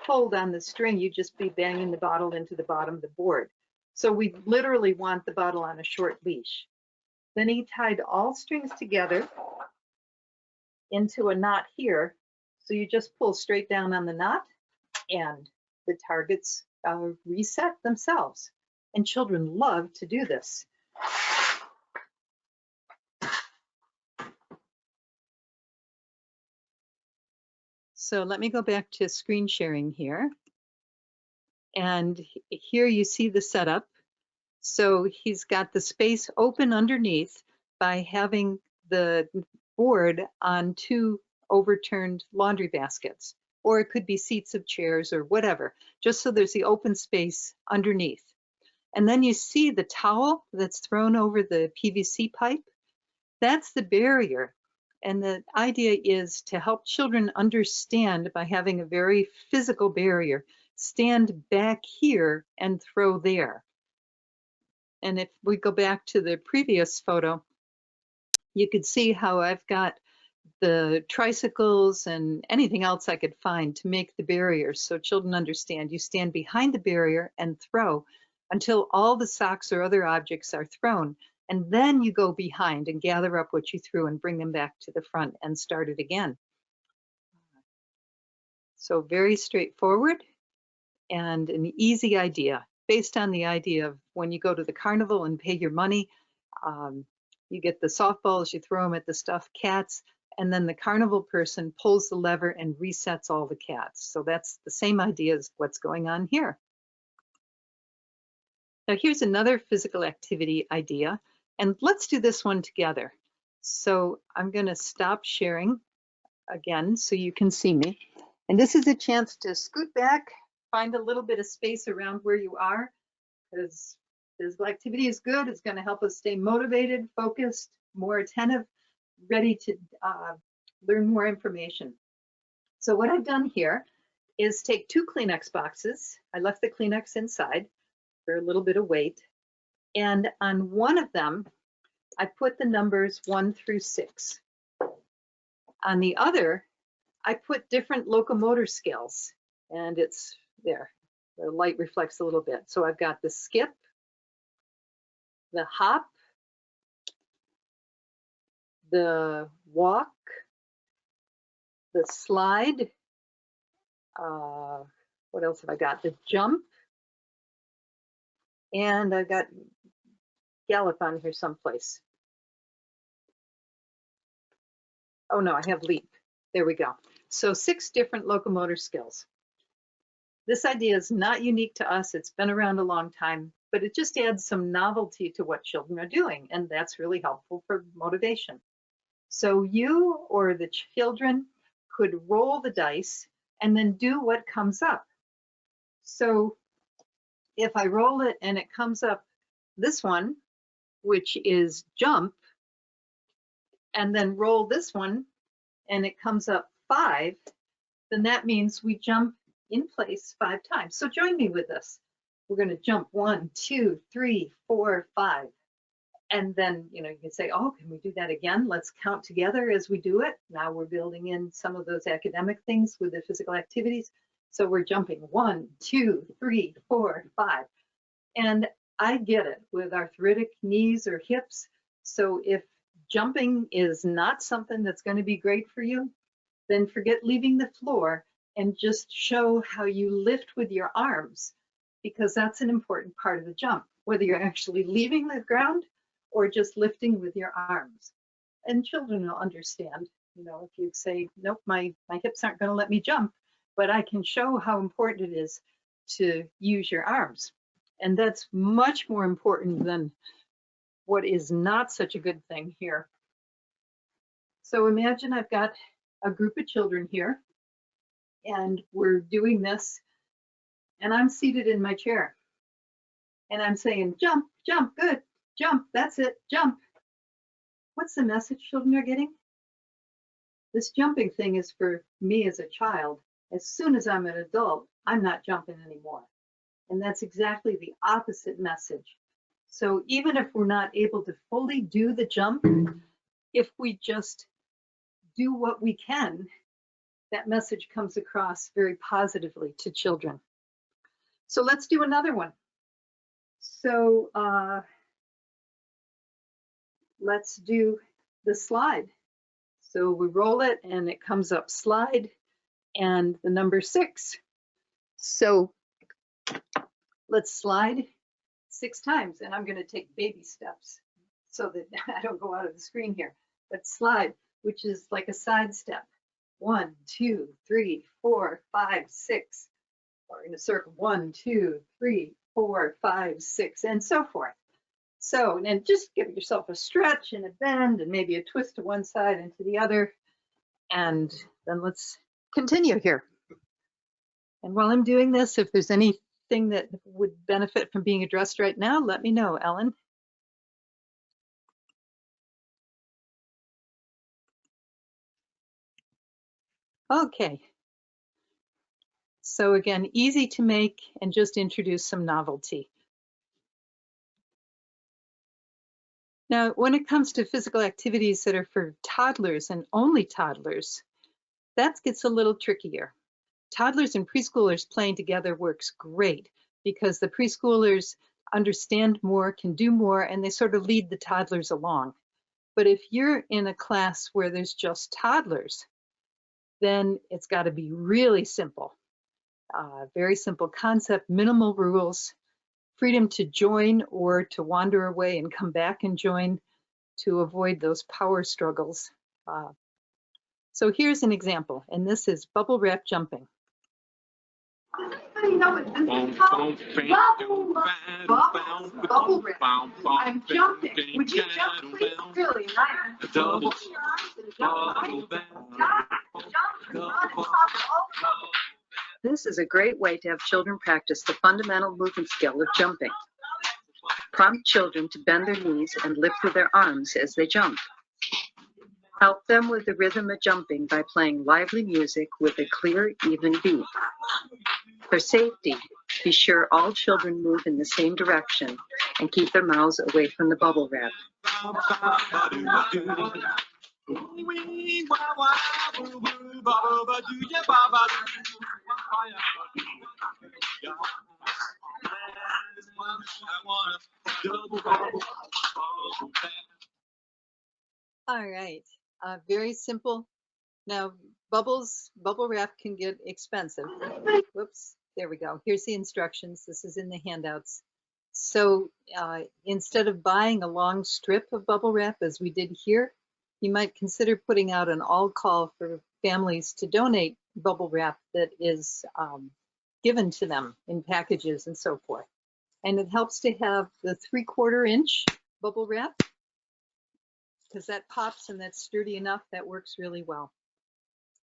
pulled on the string, you'd just be banging the bottle into the bottom of the board. So we literally want the bottle on a short leash. Then he tied all strings together into a knot here. So you just pull straight down on the knot and the targets reset themselves. And children love to do this. So let me go back to screen sharing here. And here you see the setup. So he's got the space open underneath by having the board on 2 overturned laundry baskets, or it could be seats of chairs or whatever, just so there's the open space underneath. And then you see the towel that's thrown over the PVC pipe. That's the barrier. And the idea is to help children understand by having a very physical barrier, stand back here and throw there. And if we go back to the previous photo, you could see how I've got the tricycles and anything else I could find to make the barrier so children understand. You stand behind the barrier and throw until all the socks or other objects are thrown. And then you go behind and gather up what you threw and bring them back to the front and start it again. So very straightforward and an easy idea based on the idea of when you go to the carnival and pay your money, you get the softballs, you throw them at the stuffed cats, and then the carnival person pulls the lever and resets all the cats. So that's the same idea as what's going on here. Now here's another physical activity idea, and let's do this one together. So I'm going to stop sharing again so you can see me. And this is a chance to scoot back, find a little bit of space around where you are, because physical activity is good. It's going to help us stay motivated, focused, more attentive, ready to learn more information. So what I've done here is take 2 Kleenex boxes. I left the Kleenex inside for a little bit of weight. And on one of them, I put the numbers 1 through 6. On the other, I put different locomotor skills, and it's there. The light reflects a little bit. So I've got the skip, the hop, the walk, the slide, what else have I got? The jump, and I've got gallop on here someplace. Oh no, I have leap. There we go. So 6 different locomotor skills. This idea is not unique to us. It's been around a long time, but it just adds some novelty to what children are doing, and that's really helpful for motivation. So you or the children could roll the dice and then do what comes up. So if I roll it and it comes up this one, which is jump, and then roll this one and it comes up 5, then that means we jump in place 5 times. So join me with this. We're going to jump 1, 2, 3, 4, 5. And then, you can say, oh, can we do that again? Let's count together as we do it. Now we're building in some of those academic things with the physical activities. So we're jumping 1, 2, 3, 4, 5. And I get it with arthritic knees or hips. So if jumping is not something that's going to be great for you, then forget leaving the floor and just show how you lift with your arms, because that's an important part of the jump. whether you're actually leaving the ground or just lifting with your arms. And children will understand, you know, if you say, nope, my hips aren't going to let me jump, but I can show how important it is to use your arms. And that's much more important than what is not such a good thing here. So imagine I've got a group of children here, and we're doing this, and I'm seated in my chair. And I'm saying, jump, jump, good, jump, that's it, jump. What's the message children are getting? This jumping thing is for me as a child. As soon as I'm an adult, I'm not jumping anymore. And that's exactly the opposite message. So even if we're not able to fully do the jump, if we just do what we can, that message comes across very positively to children. So let's do another one. So let's do the slide. So we roll it and it comes up slide and the number 6. So let's slide 6 times, and I'm going to take baby steps so that I don't go out of the screen here. But slide, which is like a side step. 1, 2, 3, 4, 5, 6. Or in a circle, 1, 2, 3, 4, 5, 6, and so forth. So, and just give yourself a stretch and a bend and maybe a twist to one side and to the other. And then let's continue here. And while I'm doing this, if there's anything that would benefit from being addressed right now, let me know, Ellen. Okay. So again, easy to make and just introduce some novelty. Now, when it comes to physical activities that are for toddlers and only toddlers, that gets a little trickier. Toddlers and preschoolers playing together works great because the preschoolers understand more, can do more, and they sort of lead the toddlers along. But if you're in a class where there's just toddlers, then it's got to be really simple. Very simple concept, minimal rules, freedom to join or to wander away and come back and join to avoid those power struggles. So here's an example, and this is bubble wrap jumping.
You know what this is called? Bubble wrap. I'm jumping. Would you jump, please? Really nice. Double.
This is a great way to have children practice the fundamental movement skill of jumping. Prompt children to bend their knees and lift with their arms as they jump. Help them with the rhythm of jumping by playing lively music with a clear, even beat. For safety, be sure all children move in the same direction and keep their mouths away from the bubble wrap.
All right, very simple. Now, bubble wrap can get expensive. Whoops, there we go. Here's the instructions. This is in the handouts. So instead of buying a long strip of bubble wrap, as we did here, you might consider putting out an all call for families to donate bubble wrap that is given to them in packages and so forth. And it helps to have the 3/4 inch bubble wrap because that pops and that's sturdy enough. That works really well.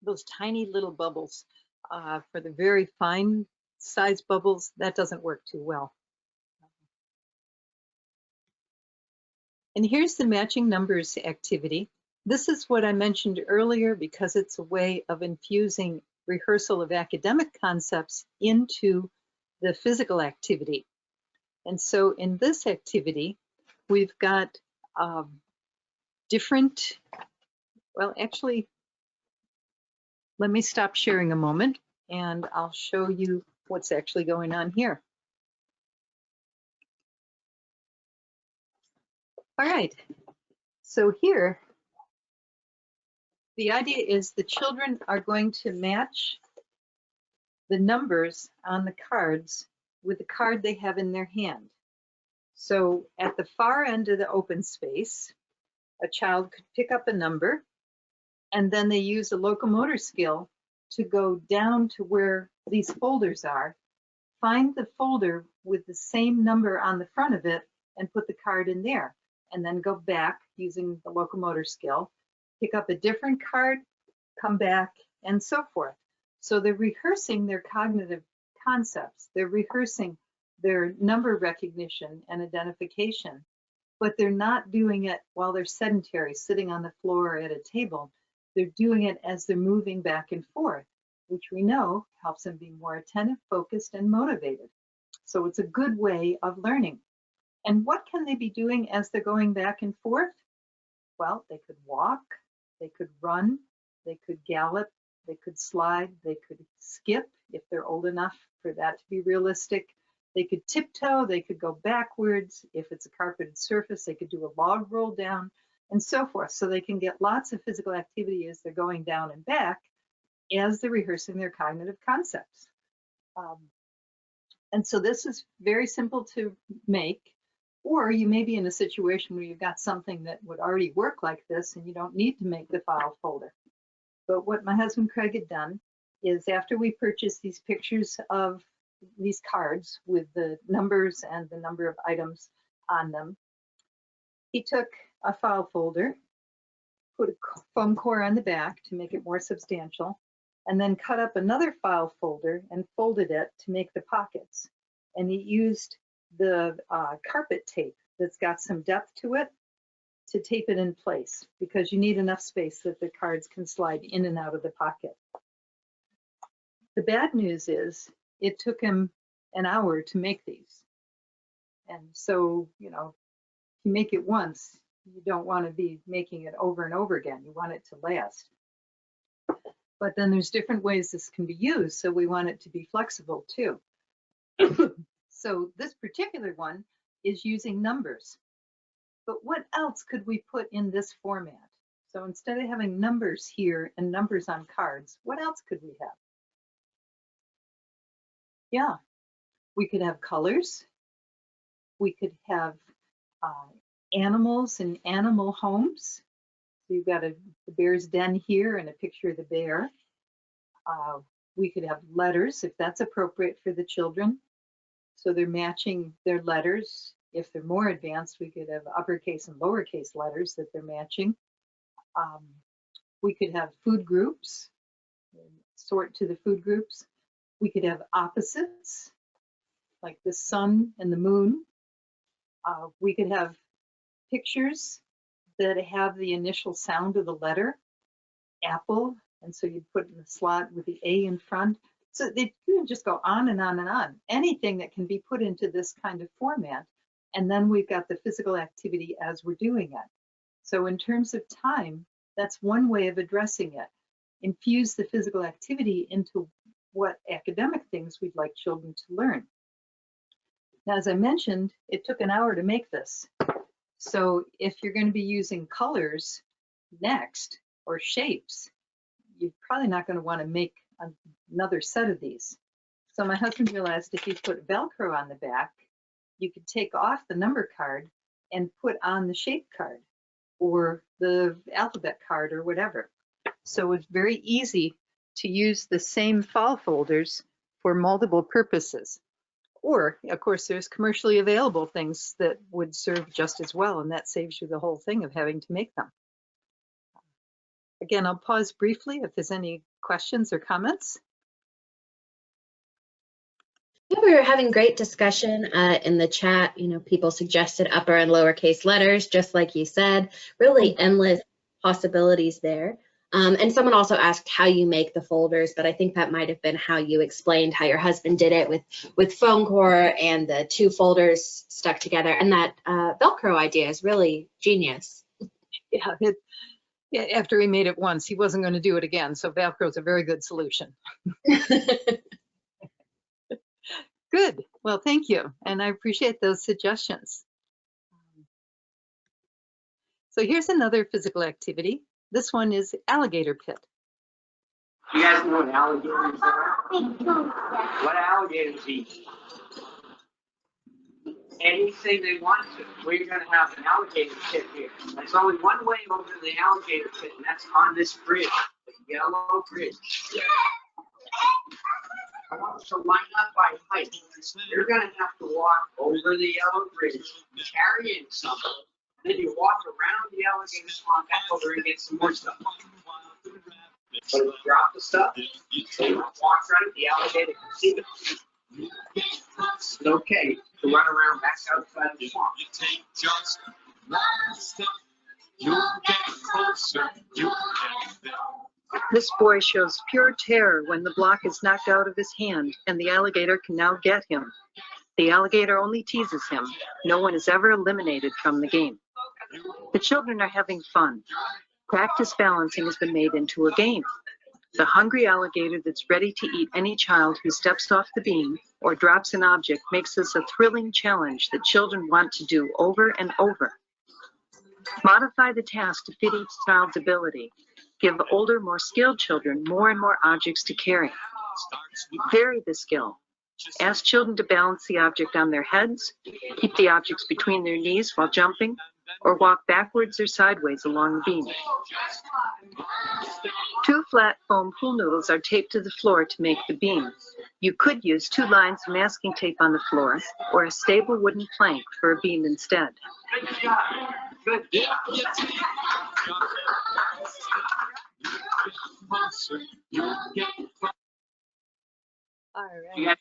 Those tiny little bubbles for the very fine size bubbles, that doesn't work too well. And here's the matching numbers activity. This is what I mentioned earlier because it's a way of infusing rehearsal of academic concepts into the physical activity. And so in this activity, we've got different, well, actually, let me stop sharing a moment and I'll show you what's actually going on here. All right, so here, the idea is the children are going to match the numbers on the cards with the card they have in their hand. So at the far end of the open space, a child could pick up a number, and then they use a locomotor skill to go down to where these folders are, find the folder with the same number on the front of it, and put the card in there, and then go back using the locomotor skill, pick up a different card, come back, and so forth. So they're rehearsing their cognitive concepts. They're rehearsing their number recognition and identification, but they're not doing it while they're sedentary, sitting on the floor or at a table. They're doing it as they're moving back and forth, which we know helps them be more attentive, focused, and motivated. So it's a good way of learning. And what can they be doing as they're going back and forth? Well, they could walk, they could run, they could gallop, they could slide, they could skip if they're old enough for that to be realistic. They could tiptoe, they could go backwards. If it's a carpeted surface, they could do a log roll down, and so forth. So they can get lots of physical activity as they're going down and back as they're rehearsing their cognitive concepts. And so this is very simple to make, or you may be in a situation where you've got something that would already work like this and you don't need to make the file folder. But what my husband Craig had done is, after we purchased these pictures of these cards with the numbers and the number of items on them, he took a file folder, put a foam core on the back to make it more substantial, and then cut up another file folder and folded it to make the pockets. And he used the carpet tape that's got some depth to it to tape it in place, because you need enough space that the cards can slide in and out of the pocket. The bad news is it took him an hour to make these. And so, you know, if you make it once, you don't want to be making it over and over again. You want it to last. But then there's different ways this can be used, so we want it to be flexible too. So this particular one is using numbers. But what else could we put in this format? So instead of having numbers here and numbers on cards, what else could we have? Yeah, we could have colors. We could have animals and animal homes. So you've got the bear's den here and a picture of the bear. We could have letters if that's appropriate for the children. So they're matching their letters. If they're more advanced, we could have uppercase and lowercase letters that they're matching. We could have food groups, sort to the food groups. We could have opposites, like the sun and the moon. We could have pictures that have the initial sound of the letter, apple, and so you'd put in the slot with the A in front. So they can just go on and on and on. Anything that can be put into this kind of format. And then we've got the physical activity as we're doing it. So in terms of time, that's one way of addressing it. Infuse the physical activity into what academic things we'd like children to learn. Now, as I mentioned, it took an hour to make this. So if you're going to be using colors next, or shapes, you're probably not going to want to make another set of these. So my husband realized if you put Velcro on the back, you could take off the number card and put on the shape card or the alphabet card or whatever. So it's very easy to use the same file folders for multiple purposes. Or, of course, there's commercially available things that would serve just as well, and that saves you the whole thing of having to make them. Again, I'll pause briefly if there's any questions or comments.
Yeah, we were having great discussion in the chat. You know, people suggested upper and lowercase letters, just like you said, really endless possibilities there. And someone also asked how you make the folders, but I think that might have been how you explained how your husband did it with foam core and the two folders stuck together. And that Velcro idea is really genius.
Yeah, after he made it once, he wasn't going to do it again. So Velcro is a very good solution. Good. Well, thank you. And I appreciate those suggestions. So here's another physical activity. This one is Alligator Pit.
You guys know what alligators are? What alligators eat? anything they want to. We're going to have an alligator pit here. There's only one way over to the alligator pit, and that's on this bridge, the yellow bridge. I want you to line up by height. You're going to have to walk over the yellow bridge, carrying something. Then you walk around the alligator swamp back over and get some more stuff. But if you drop the stuff, so you walk right, the alligator can see it. It's okay to run around back outside the swamp.
You take just one step, you'll get closer, you'll get there.
This boy shows pure terror when the block is knocked out of his hand and the alligator can now get him. The alligator only teases him. No one is ever eliminated from the game. The children are having fun. Practice balancing has been made into a game. The hungry alligator that's ready to eat any child who steps off the beam or drops an object makes this a thrilling challenge that children want to do over and over. Modify the task to fit each child's ability. Give older, more skilled children more and more objects to carry. Vary the skill. Ask children to balance the object on their heads, keep the objects between their knees while jumping, or walk backwards or sideways along the beam. 2 flat foam pool noodles are taped to the floor to make the beam. You could use 2 lines of masking tape on the floor or a stable wooden plank for a beam instead.
Good job. Good job.
All right.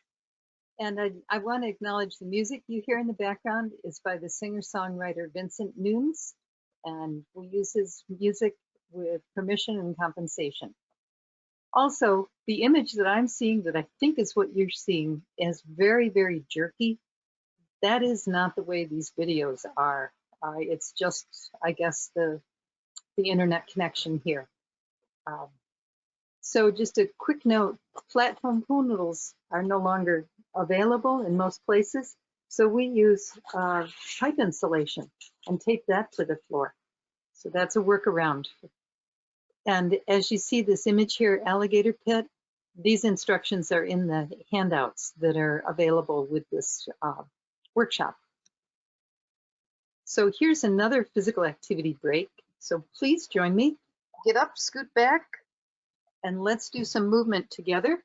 And I want to acknowledge the music you hear in the background is by the singer-songwriter Vincent Nunes, and we use his music with permission and compensation. Also, the image that I'm seeing that I think is what you're seeing is very, very jerky. That is not the way these videos are. It's just, I guess, the internet connection here. So just a quick note, flat foam pool noodles are no longer available in most places. So we use pipe insulation and tape that to the floor. So that's a workaround. And as you see this image here, alligator pit, these instructions are in the handouts that are available with this workshop. So here's another physical activity break. So please join me. Get up, scoot back, and let's do some movement together.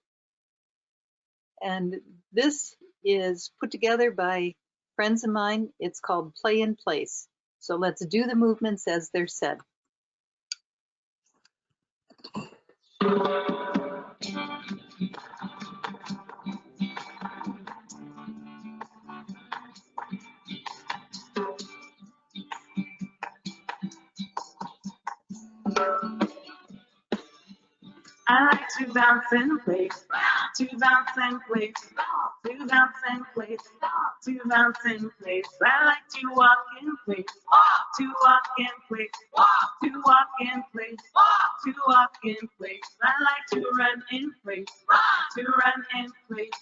And this is put together by friends of mine. It's called Play in Place. So let's do the movements as they're said.
I like to bounce in place, to bounce in place, to bounce in place, to bounce in place. I like to walk in place, to walk in place, to walk in place, to walk in place. I like to run in place, to run in place,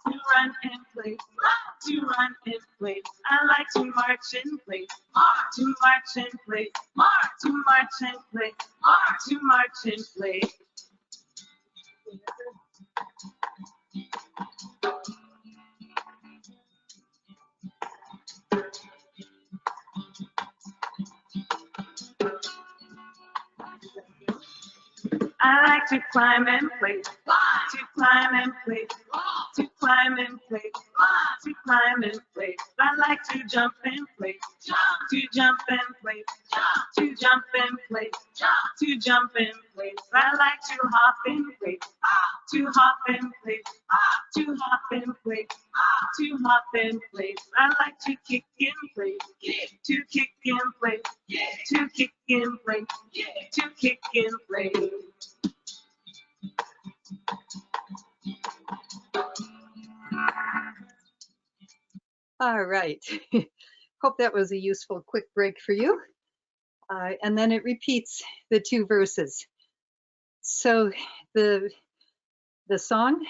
to run in place, to run in place. I like to march in place, to march in place, to march in place, to march in place. I like to climb in place, to climb in place, to climb in place, to climb in place. I like to jump in place, to jump in place, to jump in place, to jump in place. I like to hop in place, to hop in place, to hop in place, to hop in place. I like to kick in place, to kick in place, to kick in place, to kick in place.
All right. Hope that was a useful quick break for you. And then it repeats the 2 verses. So the song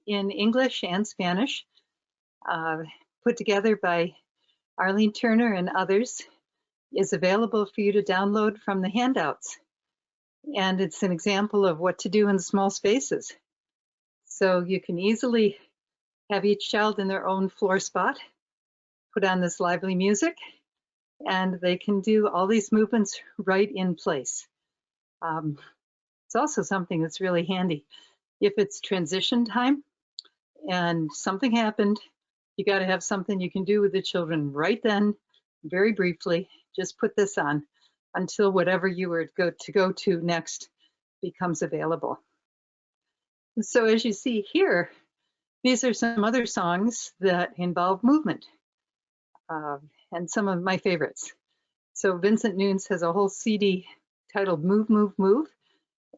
in English and Spanish, put together by Arlene Turner and others, is available for you to download from the handouts. And it's an example of what to do in small spaces. So you can easily have each child in their own floor spot, put on this lively music, and they can do all these movements right in place. It's also something that's really handy. If it's transition time and something happened, you got to have something you can do with the children right then, very briefly. Just put this on until whatever you were to go to next becomes available. And so as you see here, these are some other songs that involve movement, and some of my favorites. So Vincent Nunes has a whole CD titled Move, Move, Move,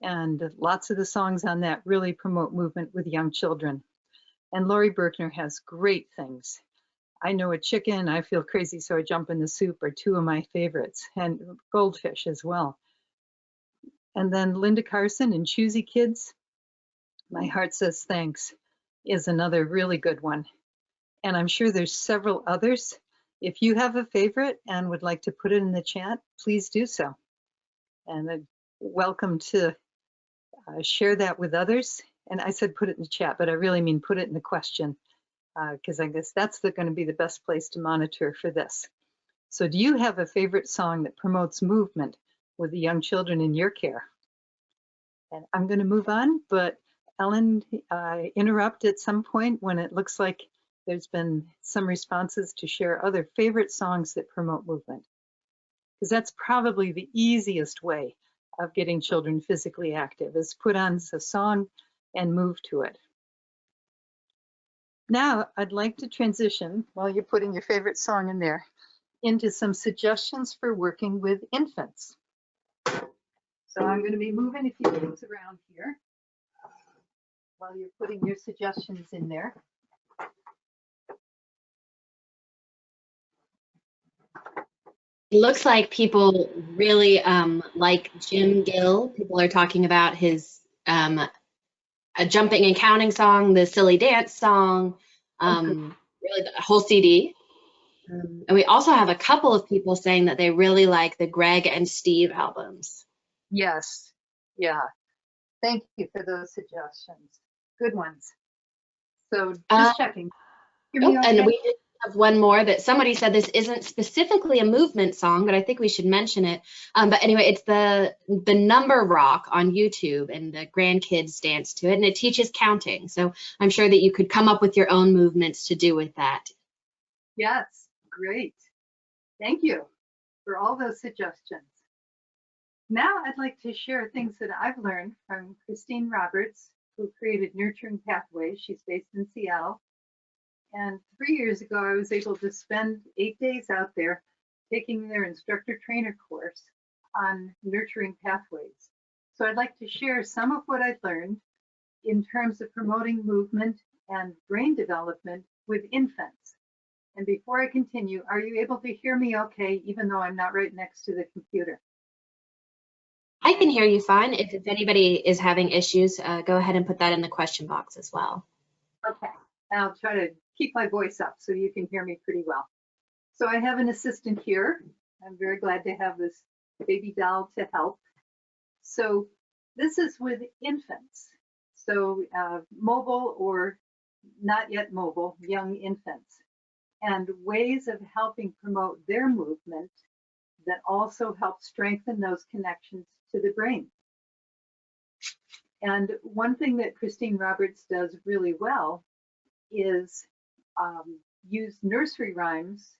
and lots of the songs on that really promote movement with young children. And Laurie Berkner has great things. I Know a Chicken, I Feel Crazy So I Jump in the Soup are two of my favorites, and Goldfish as well. And then Linda Carson and Choosy Kids, My Heart Says Thanks, is another really good one. And I'm sure there's several others. If you have a favorite and would like to put it in the chat, please do so. And I'm welcome to share that with others. And I said put it in the chat, but I really mean put it in the question, because I guess that's going to be the best place to monitor for this. So do you have a favorite song that promotes movement with the young children in your care? And I'm going to move on, but Ellen, interrupt at some point when it looks like there's been some responses to share other favorite songs that promote movement, because that's probably the easiest way of getting children physically active, is put on a song and move to it. Now, I'd like to transition, while you're putting your favorite song in there, into some suggestions for working with infants. So I'm going to be moving a few things around here while you're putting your suggestions in there.
It looks like people really like Jim Gill. People are talking about his a jumping and counting song, the silly dance song, really the whole CD. And we also have a couple of people saying that they really like the Greg and Steve albums.
Yes, yeah. Thank you for those suggestions. Good ones. So just checking.
Okay? And we did have one more that somebody said this isn't specifically a movement song, but I think we should mention it. But anyway, it's the number rock on YouTube, and the grandkids dance to it, and it teaches counting. So I'm sure that you could come up with your own movements to do with that.
Yes, great. Thank you for all those suggestions. Now I'd like to share things that I've learned from Christine Roberts, who created Nurturing Pathways. She's based in Seattle. And 3 years ago, I was able to spend 8 days out there taking their instructor trainer course on nurturing pathways. So I'd like to share some of what I've learned in terms of promoting movement and brain development with infants. And before I continue, are you able to hear me okay, even though I'm not right next to the computer?
I can hear you fine. If anybody is having issues, go ahead and put that in the question box as well.
Okay, I'll try to keep my voice up so you can hear me pretty well. So I have an assistant here. I'm very glad to have this baby doll to help. So this is with infants. So mobile or not yet mobile, young infants, and ways of helping promote their movement that also help strengthen those connections to the brain. And one thing that Christine Roberts does really well is use nursery rhymes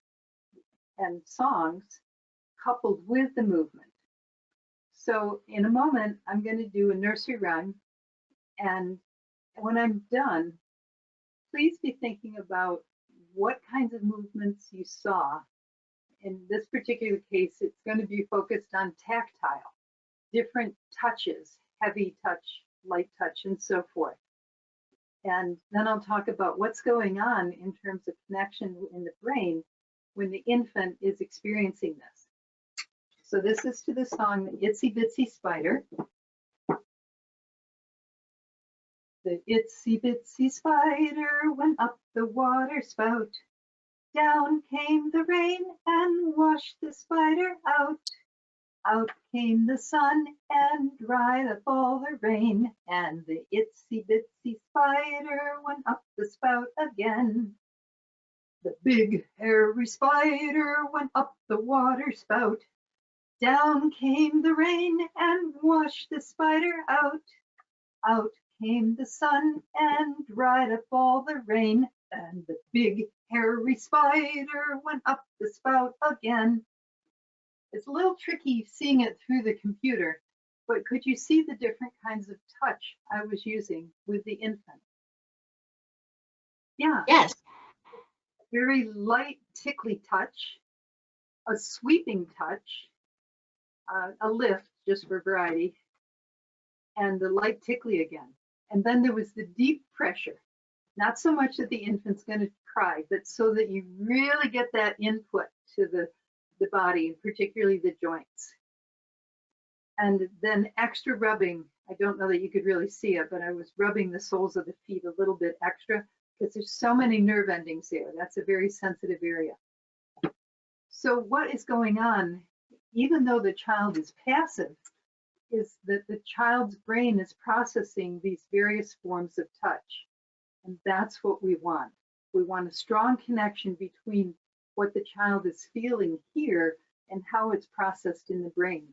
and songs coupled with the movement. So in a moment, I'm going to do a nursery rhyme. And when I'm done, please be thinking about what kinds of movements you saw. In this particular case, it's going to be focused on tactile, different touches, heavy touch, light touch, and so forth. And then I'll talk about what's going on in terms of connection in the brain when the infant is experiencing this. So this is to the song, The Itsy Bitsy Spider. The itsy bitsy spider went up the water spout. Down came the rain and washed the spider out. Out came the sun and dried up all the rain. And the itsy bitsy spider went up the spout again. The big hairy spider went up the water spout. Down came the rain and washed the spider out. Out came the sun and dried up all the rain. And the big hairy spider went up the spout again. It's a little tricky seeing it through the computer, but could you see the different kinds of touch I was using with the infant? Yeah.
Yes.
Very light, tickly touch, a sweeping touch, a lift just for variety, and the light tickly again. And then there was the deep pressure, not so much that the infant's going to cry, but so that you really get that input to the body, and particularly the joints. And then extra rubbing. I don't know that you could really see it, but I was rubbing the soles of the feet a little bit extra because there's so many nerve endings there. That's a very sensitive area. So what is going on, even though the child is passive, is that the child's brain is processing these various forms of touch. And that's what we want. We want a strong connection between what the child is feeling here and how it's processed in the brain.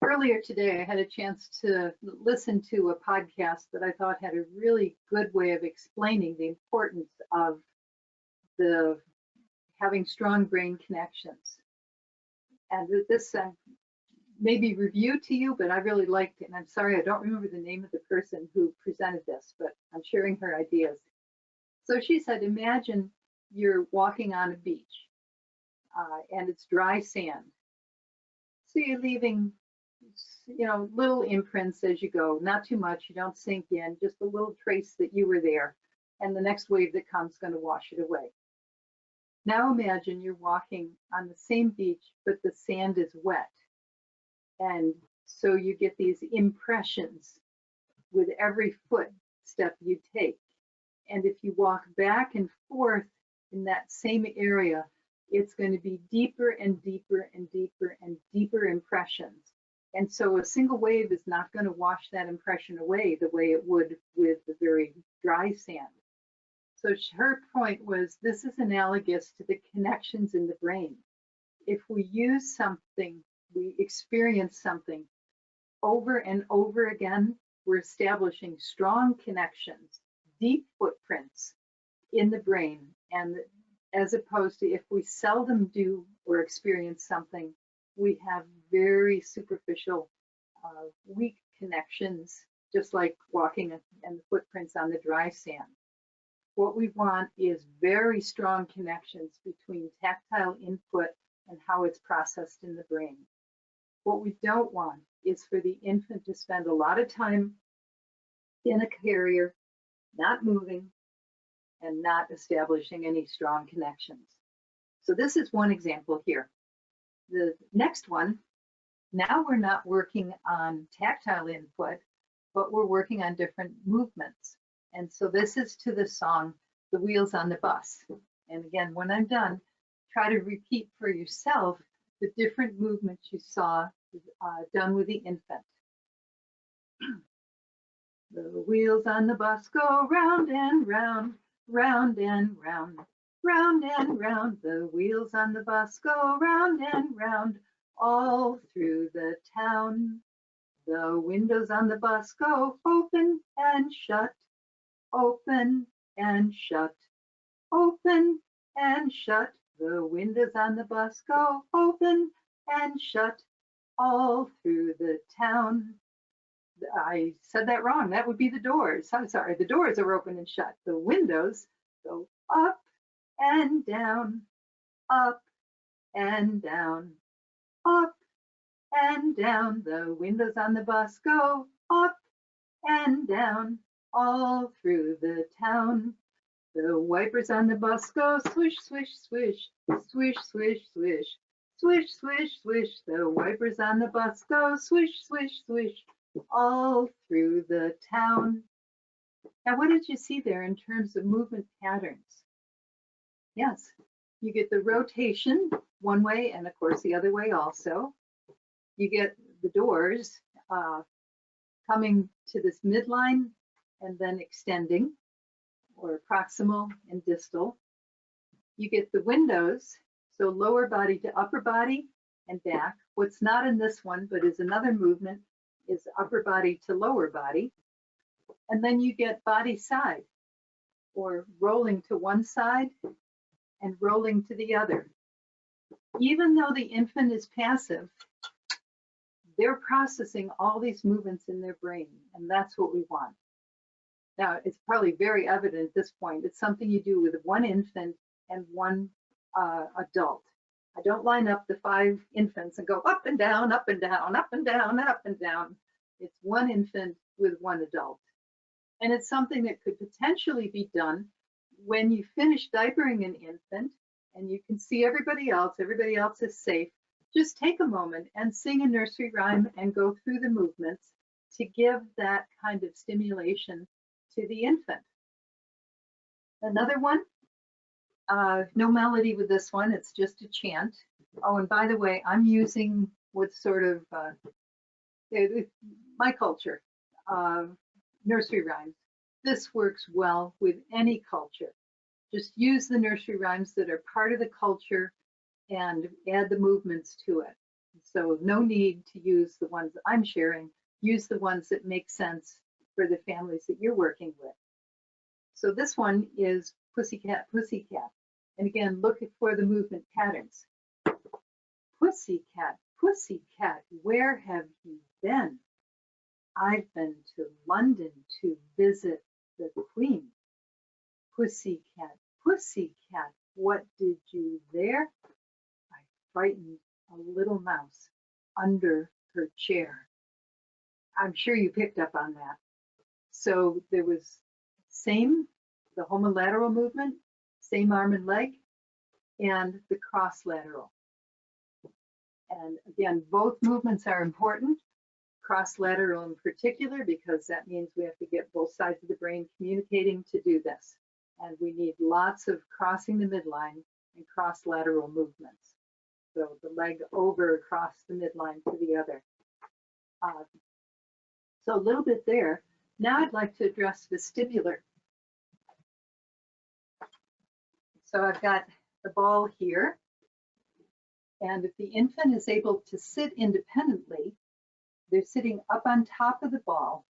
Earlier today, I had a chance to listen to a podcast that I thought had a really good way of explaining the importance of having strong brain connections. And this may be reviewed to you, but I really liked it. And I'm sorry, I don't remember the name of the person who presented this, but I'm sharing her ideas. So she said, imagine you're walking on a beach and it's dry sand. So you're leaving, little imprints as you go, not too much, you don't sink in, just a little trace that you were there, and the next wave that comes is going to wash it away. Now imagine you're walking on the same beach, but the sand is wet. And so you get these impressions with every footstep you take. And if you walk back and forth in that same area, it's going to be deeper and deeper and deeper and deeper impressions. And so a single wave is not going to wash that impression away the way it would with the very dry sand. So her point was, this is analogous to the connections in the brain. If we use something, we experience something over and over again, we're establishing strong connections, deep footprints in the brain. And as opposed to if we seldom do or experience something, we have very superficial, weak connections, just like walking and the footprints on the dry sand. What we want is very strong connections between tactile input and how it's processed in the brain. What we don't want is for the infant to spend a lot of time in a carrier, not moving, and not establishing any strong connections. So this is one example here. The next one, now we're not working on tactile input, but we're working on different movements. And so this is to the song, The Wheels on the Bus. And again, when I'm done, try to repeat for yourself the different movements you saw done with the infant. The wheels on the bus go round and round, round and round, round and round. The wheels on the bus go round and round, all through the town. The windows on the bus go open and shut, open and shut, open and shut. The windows on the bus go open and shut, all through the town. I said that wrong. That would be the doors. I'm sorry. The doors are open and shut. The windows go up and down, up and down, up and down. The windows on the bus go up and down, all through the town. The wipers on the bus go swish, swish, swish, swish, swish, swish, swish, swish, swish. The wipers on the bus go swish, swish, swish, all through the town. Now, what did you see there in terms of movement patterns? Yes, you get the rotation one way and of course the other way also. You get the doors coming to this midline and then extending, or proximal and distal. you get the windows, so lower body to upper body and back. What's not in this one, but is another movement, is upper body to lower body. And then you get body side, or rolling to one side and rolling to the other. Even though the infant is passive, they're processing all these movements in their brain, and that's what we want. Now, it's probably very evident at this point. It's something you do with one infant and one adult. I don't line up the 5 infants and go up and down, up and down, up and down, up and down. It's one infant with one adult. And it's something that could potentially be done when you finish diapering an infant and you can see everybody else is safe. Just take a moment and sing a nursery rhyme and go through the movements to give that kind of stimulation to the infant. Another one, no melody with this one, it's just a chant. Oh, and by the way, I'm using what's sort of my culture, nursery rhymes. This works well with any culture. Just use the nursery rhymes that are part of the culture and add the movements to it. So no need to use the ones that I'm sharing. Use the ones that make sense for the families that you're working with. So this one is Pussycat, Pussycat. And again, look for the movement patterns. Pussycat, Pussycat, where have you been? I've been to London to visit the Queen. Pussycat, Pussycat, what did you there? I frightened a little mouse under her chair. I'm sure you picked up on that. So there was the homolateral movement, same arm and leg, and the cross lateral. And again, both movements are important, cross lateral in particular, because that means we have to get both sides of the brain communicating to do this. And we need lots of crossing the midline and cross lateral movements. So the leg over across the midline to the other. So a little bit there. Now I'd like to address vestibular. So I've got the ball here. And if the infant is able to sit independently, they're sitting up on top of the ball,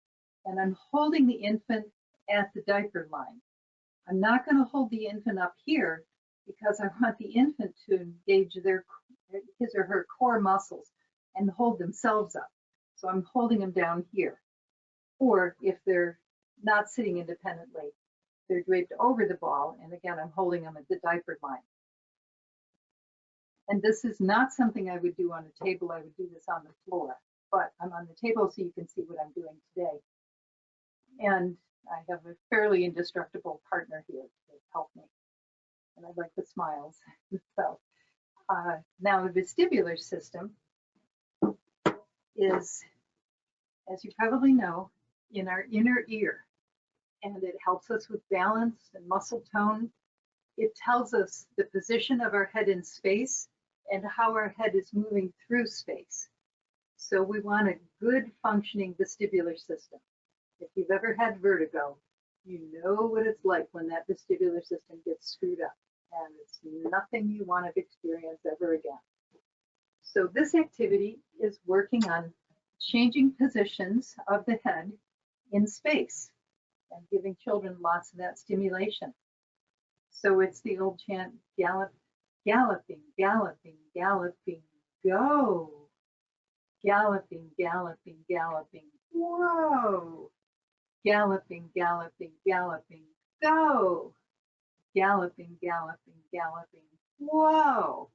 and I'm holding the infant at the diaper line. I'm not going to hold the infant up here because I want the infant to engage his or her core muscles and hold themselves up. So I'm holding them down here. Or if they're not sitting independently, they're draped over the ball, and again, I'm holding them at the diaper line. And this is not something I would do on a table. I would do this on the floor, but I'm on the table so you can see what I'm doing today. And I have a fairly indestructible partner here to help me. And I like the smiles. So now the vestibular system is, as you probably know, in our inner ear. And it helps us with balance and muscle tone. It tells us the position of our head in space and how our head is moving through space. So we want a good functioning vestibular system. If you've ever had vertigo, you know what it's like when that vestibular system gets screwed up, and it's nothing you want to experience ever again. So this activity is working on changing positions of the head in space and giving children lots of that stimulation. So it's the old chant, gallop, galloping, galloping, galloping, go. Galloping, galloping, galloping, whoa. Galloping, galloping, galloping, go. Galloping, galloping, galloping, whoa.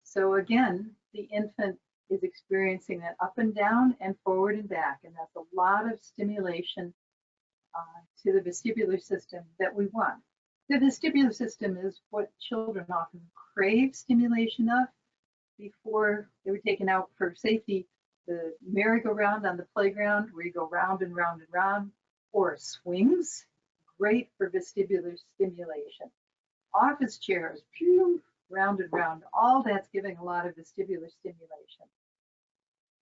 So again, the infant is experiencing that up and down and forward and back, and that's a lot of stimulation to the vestibular system that we want. The vestibular system is what children often crave stimulation of. Before they were taken out for safety, the merry-go-round on the playground where you go round and round and round, or swings, great for vestibular stimulation. Office chairs, pew, round and round, all that's giving a lot of vestibular stimulation.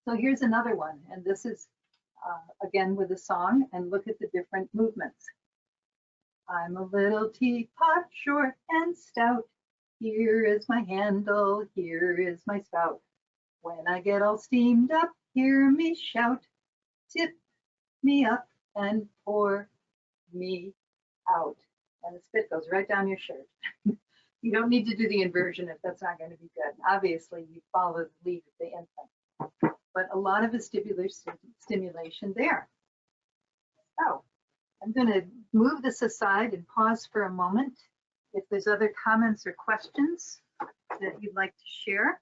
So here's another one, and this is again with a song, and look at the different movements. I'm a little teapot, short and stout. Here is my handle, here is my spout. When I get all steamed up, hear me shout. Tip me up and pour me out. And the spit goes right down your shirt. You don't need to do the inversion if that's not going to be good. Obviously, you follow the lead of the infant. But a lot of vestibular stimulation there. So I'm going to move this aside and pause for a moment. If there's other comments or questions that you'd like to share.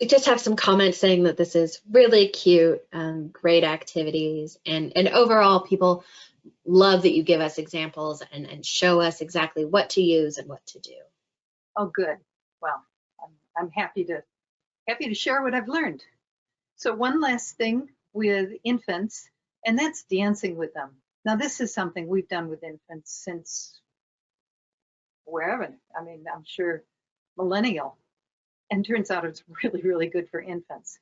We just have some comments saying that this is really cute, great activities, and overall people love that you give us examples and show us exactly what to use and what to do.
Oh, good. Well, I'm happy to share what I've learned. So one last thing with infants, and that's dancing with them. Now, this is something we've done with infants since wherever. I mean, I'm sure millennial. And turns out it's really, really good for infants.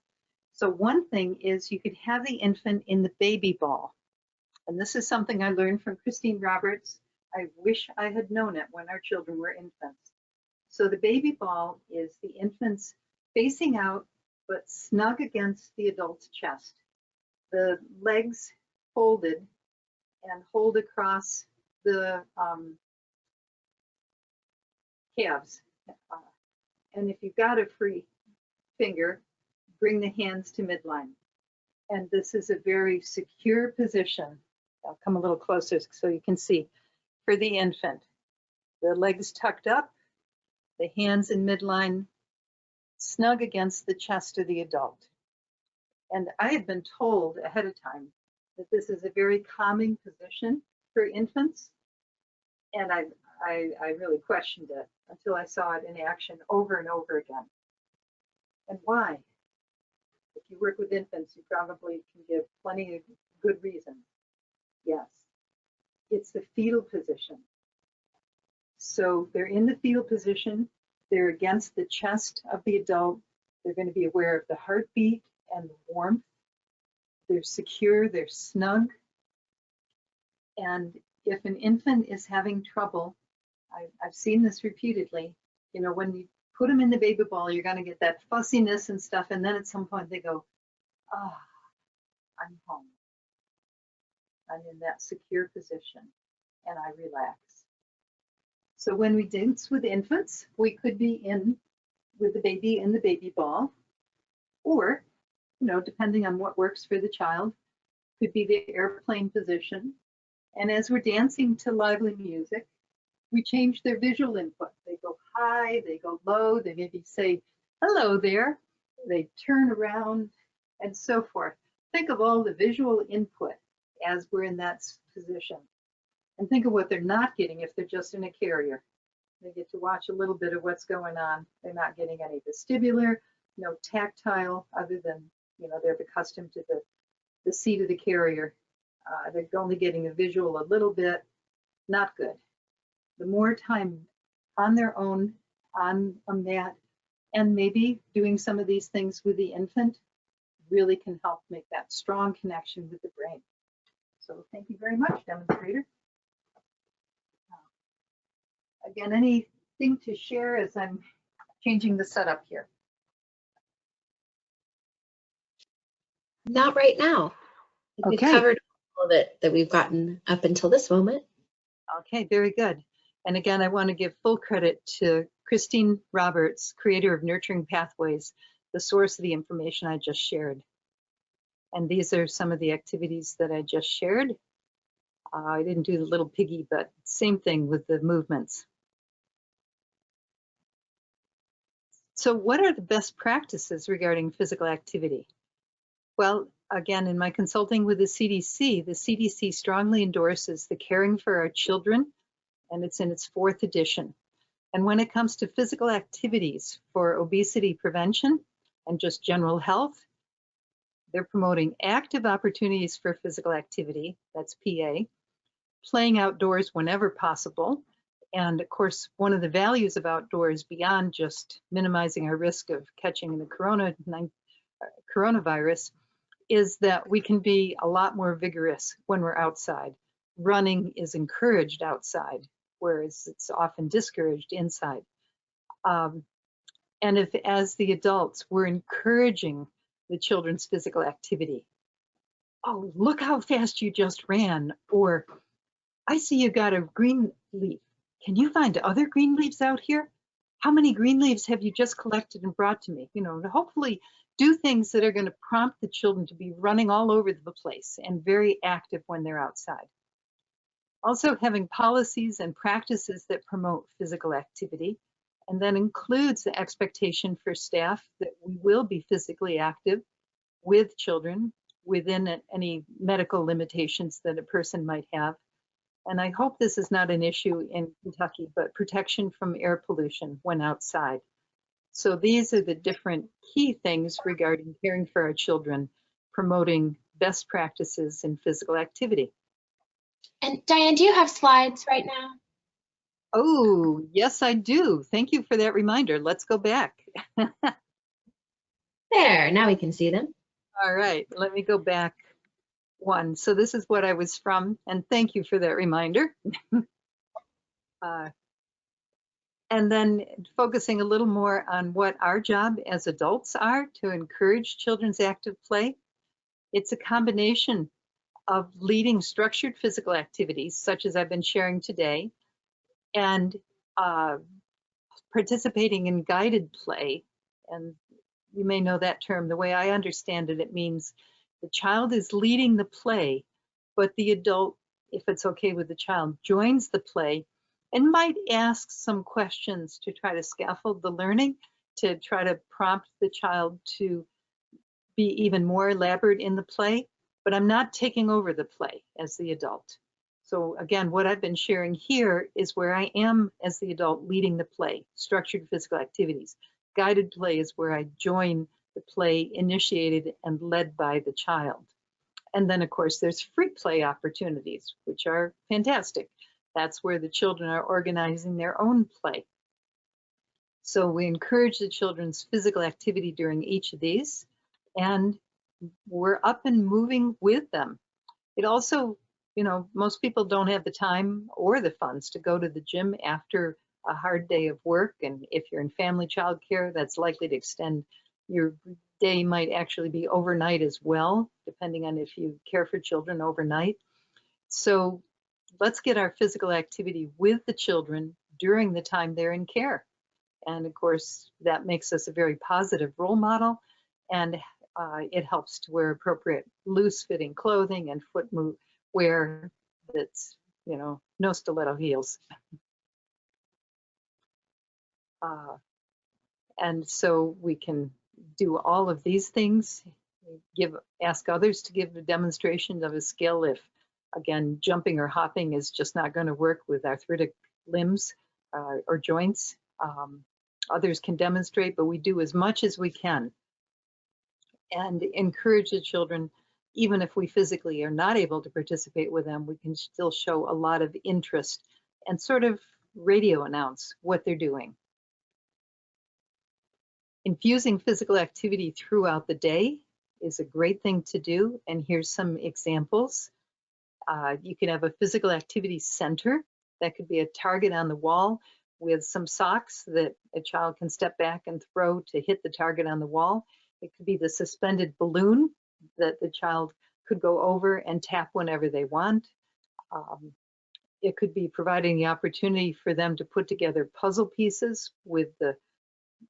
So one thing is you could have the infant in the baby ball. And this is something I learned from Christine Roberts. I wish I had known it when our children were infants. So the baby ball is the infant's facing out, but snug against the adult's chest. The legs folded and hold across the calves. And if you've got a free finger, bring the hands to midline. And this is a very secure position. I'll come a little closer so you can see. For the infant, the legs tucked up, the hands in midline, snug against the chest of the adult. And I had been told ahead of time that this is a very calming position for infants. And I really questioned it until I saw it in action over and over again. And why? If you work with infants, you probably can give plenty of good reasons. Yes, it's the fetal position. So they're in the fetal position, they're against the chest of the adult, they're going to be aware of the heartbeat and the warmth, they're secure, they're snug. And if an infant is having trouble, I've seen this repeatedly, you know, when you put them in the baby ball, you're going to get that fussiness and stuff, and then at some point they go, ah, I'm home. I'm in that secure position, and I relax. So when we dance with infants, we could be in with the baby in the baby ball, or, you know, depending on what works for the child, could be the airplane position. And as we're dancing to lively music, we change their visual input. They go high, they go low, they maybe say, hello there, they turn around, and so forth. Think of all the visual input as we're in that position. And think of what they're not getting if they're just in a carrier. They get to watch a little bit of what's going on. They're not getting any vestibular, no tactile, other than, you know, they're accustomed to the seat of the carrier. They're only getting a visual a little bit, not good. The more time on their own, on a mat, and maybe doing some of these things with the infant really can help make that strong connection with the brain. So thank you very much, demonstrator. Again, anything to share as I'm changing the setup here?
Not right now.
Okay.
We've covered all of it that we've gotten up until this moment.
Okay, very good. And again, I want to give full credit to Christine Roberts, creator of Nurturing Pathways, the source of the information I just shared. And these are some of the activities that I just shared. I didn't do the little piggy, but same thing with the movements. So what are the best practices regarding physical activity? Well, again, in my consulting with the CDC strongly endorses the Caring for Our Children, and it's in its 4th edition. And when it comes to physical activities for obesity prevention and just general health, they're promoting active opportunities for physical activity, that's PA, playing outdoors whenever possible. And of course, one of the values of outdoors beyond just minimizing our risk of catching the coronavirus is that we can be a lot more vigorous when we're outside. running is encouraged outside, whereas it's often discouraged inside. And if, as the adults, we're encouraging the children's physical activity. Oh, look how fast you just ran. Or, I see you got a green leaf. Can you find other green leaves out here? How many green leaves have you just collected and brought to me? You know, to hopefully do things that are going to prompt the children to be running all over the place and very active when they're outside. Also having policies and practices that promote physical activity, and that includes the expectation for staff that we will be physically active with children within any medical limitations that a person might have. And I hope this is not an issue in Kentucky, but protection from air pollution when outside. So these are the different key things regarding caring for our children, promoting best practices in physical activity.
And Diane, do you have slides right now?
Oh, yes, I do. Thank you for that reminder. Let's go back.
There, now we can see them.
All right, let me go back one. So this is what I was from, and thank you for that reminder. And then focusing a little more on what our job as adults are to encourage children's active play. It's a combination of leading structured physical activities, such as I've been sharing today, and participating in guided play. And you may know that term. The way I understand it, it means the child is leading the play, but the adult, if it's okay with the child, joins the play and might ask some questions to try to scaffold the learning, to try to prompt the child to be even more elaborate in the play, but I'm not taking over the play as the adult. So again, what I've been sharing here is where I am as the adult leading the play, structured physical activities. Guided play is where I join the play initiated and led by the child. And then of course there's free play opportunities, which are fantastic. That's where the children are organizing their own play. So we encourage the children's physical activity during each of these, and we're up and moving with them. It also, you know, most people don't have the time or the funds to go to the gym after a hard day of work. And if you're in family child care, that's likely to extend your day, might actually be overnight as well, depending on if you care for children overnight. So let's get our physical activity with the children during the time they're in care. And of course, that makes us a very positive role model, and it helps to wear appropriate loose-fitting clothing and wear that's, you know, no stiletto heels. And so we can do all of these things, ask others to give a demonstration of a skill if, again, jumping or hopping is just not going to work with arthritic limbs or joints. Others can demonstrate, but we do as much as we can and encourage the children. Even if we physically are not able to participate with them, we can still show a lot of interest and sort of radio announce what they're doing. Infusing physical activity throughout the day is a great thing to do, and here's some examples. You can have a physical activity center. That could be a target on the wall with some socks that a child can step back and throw to hit the target on the wall. It could be the suspended balloon that the child could go over and tap whenever they want. It could be providing the opportunity for them to put together puzzle pieces with the,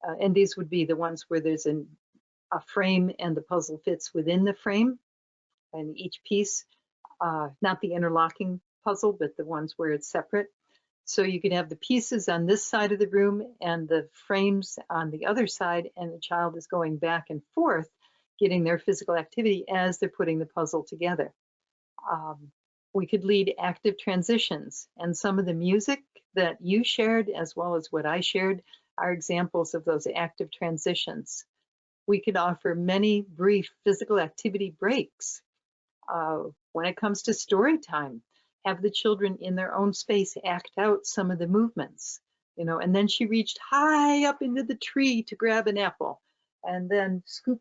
and these would be the ones where there's a frame and the puzzle fits within the frame, and each piece, not the interlocking puzzle, but the ones where it's separate. So you can have the pieces on this side of the room and the frames on the other side, and the child is going back and forth, getting their physical activity as they're putting the puzzle together. We could lead active transitions, and some of the music that you shared, as well as what I shared, are examples of those active transitions. We could offer many brief physical activity breaks. When it comes to story time, have the children in their own space act out some of the movements, you know, and then she reached high up into the tree to grab an apple and then scoop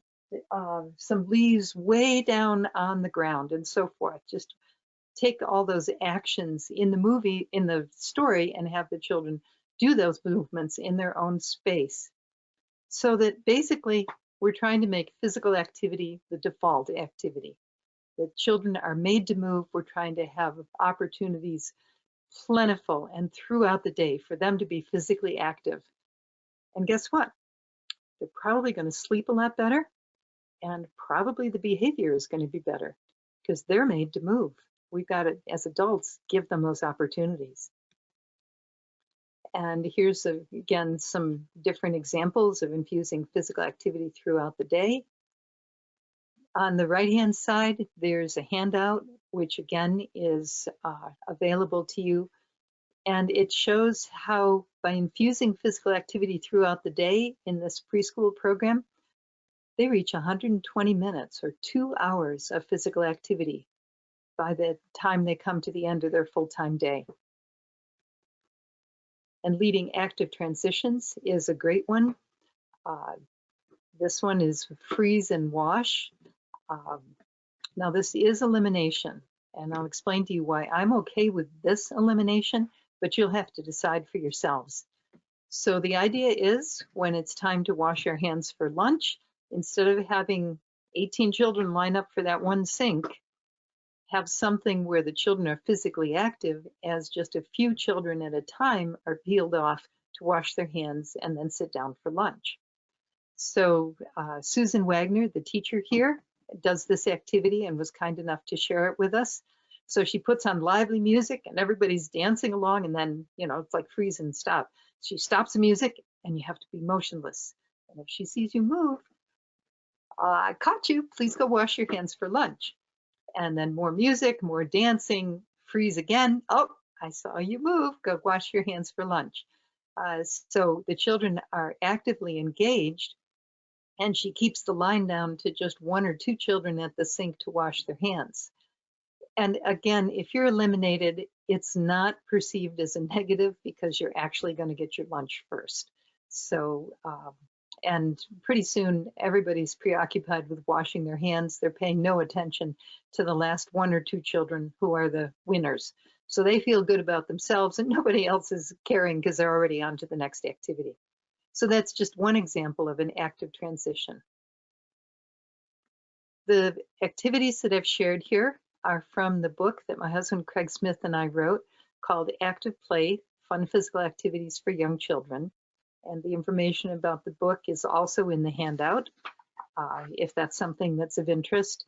some leaves way down on the ground and so forth. Just take all those actions in the movie, in the story, and have the children do those movements in their own space. So that basically we're trying to make physical activity the default activity. The children are made to move. We're trying to have opportunities plentiful and throughout the day for them to be physically active. And guess what? They're probably going to sleep a lot better, and probably the behavior is going to be better because they're made to move. We've got to, as adults, give them those opportunities. And here's, again, some different examples of infusing physical activity throughout the day. On the right-hand side, there's a handout, which again is available to you. And it shows how by infusing physical activity throughout the day in this preschool program, they reach 120 minutes or 2 hours of physical activity by the time they come to the end of their full-time day. And leading active transitions is a great one. This one is freeze and wash. Now this is elimination, and I'll explain to you why I'm okay with this elimination, but you'll have to decide for yourselves. So the idea is when it's time to wash your hands for lunch, instead of having 18 children line up for that one sink, have something where the children are physically active as just a few children at a time are peeled off to wash their hands and then sit down for lunch. So Susan Wagner, the teacher here, does this activity and was kind enough to share it with us. So she puts on lively music and everybody's dancing along, and then, you know, it's like freeze and stop. She stops the music and you have to be motionless. And if she sees you move, I caught you, please go wash your hands for lunch. And then more music, more dancing, freeze again. Oh, I saw you move, go wash your hands for lunch. So the children are actively engaged, and she keeps the line down to just 1 or 2 children at the sink to wash their hands. And again, if you're eliminated, it's not perceived as a negative because you're actually going to get your lunch first. So, and pretty soon everybody's preoccupied with washing their hands. They're paying no attention to the last 1 or 2 children who are the winners. So they feel good about themselves and nobody else is caring because they're already on to the next activity. So that's just one example of an active transition. The activities that I've shared here are from the book that my husband Craig Smith and I wrote called Active Play, Fun Physical Activities for Young Children. And the information about the book is also in the handout, if that's something that's of interest.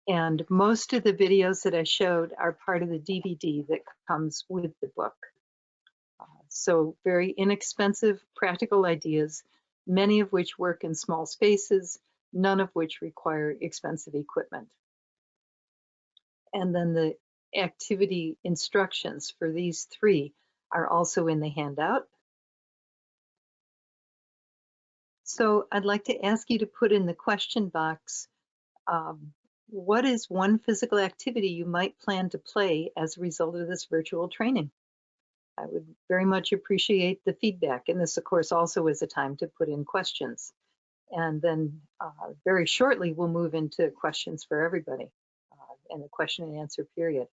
And most of the videos that I showed are part of the DVD that comes with the book. So very inexpensive, practical ideas, many of which work in small spaces, none of which require expensive equipment. And then the activity instructions for these 3 are also in the handout. So I'd like to ask you to put in the question box, what is one physical activity you might plan to play as a result of this virtual training? I would very much appreciate the feedback. And this, of course, also is a time to put in questions. And then very shortly, we'll move into questions for everybody and a question and answer period.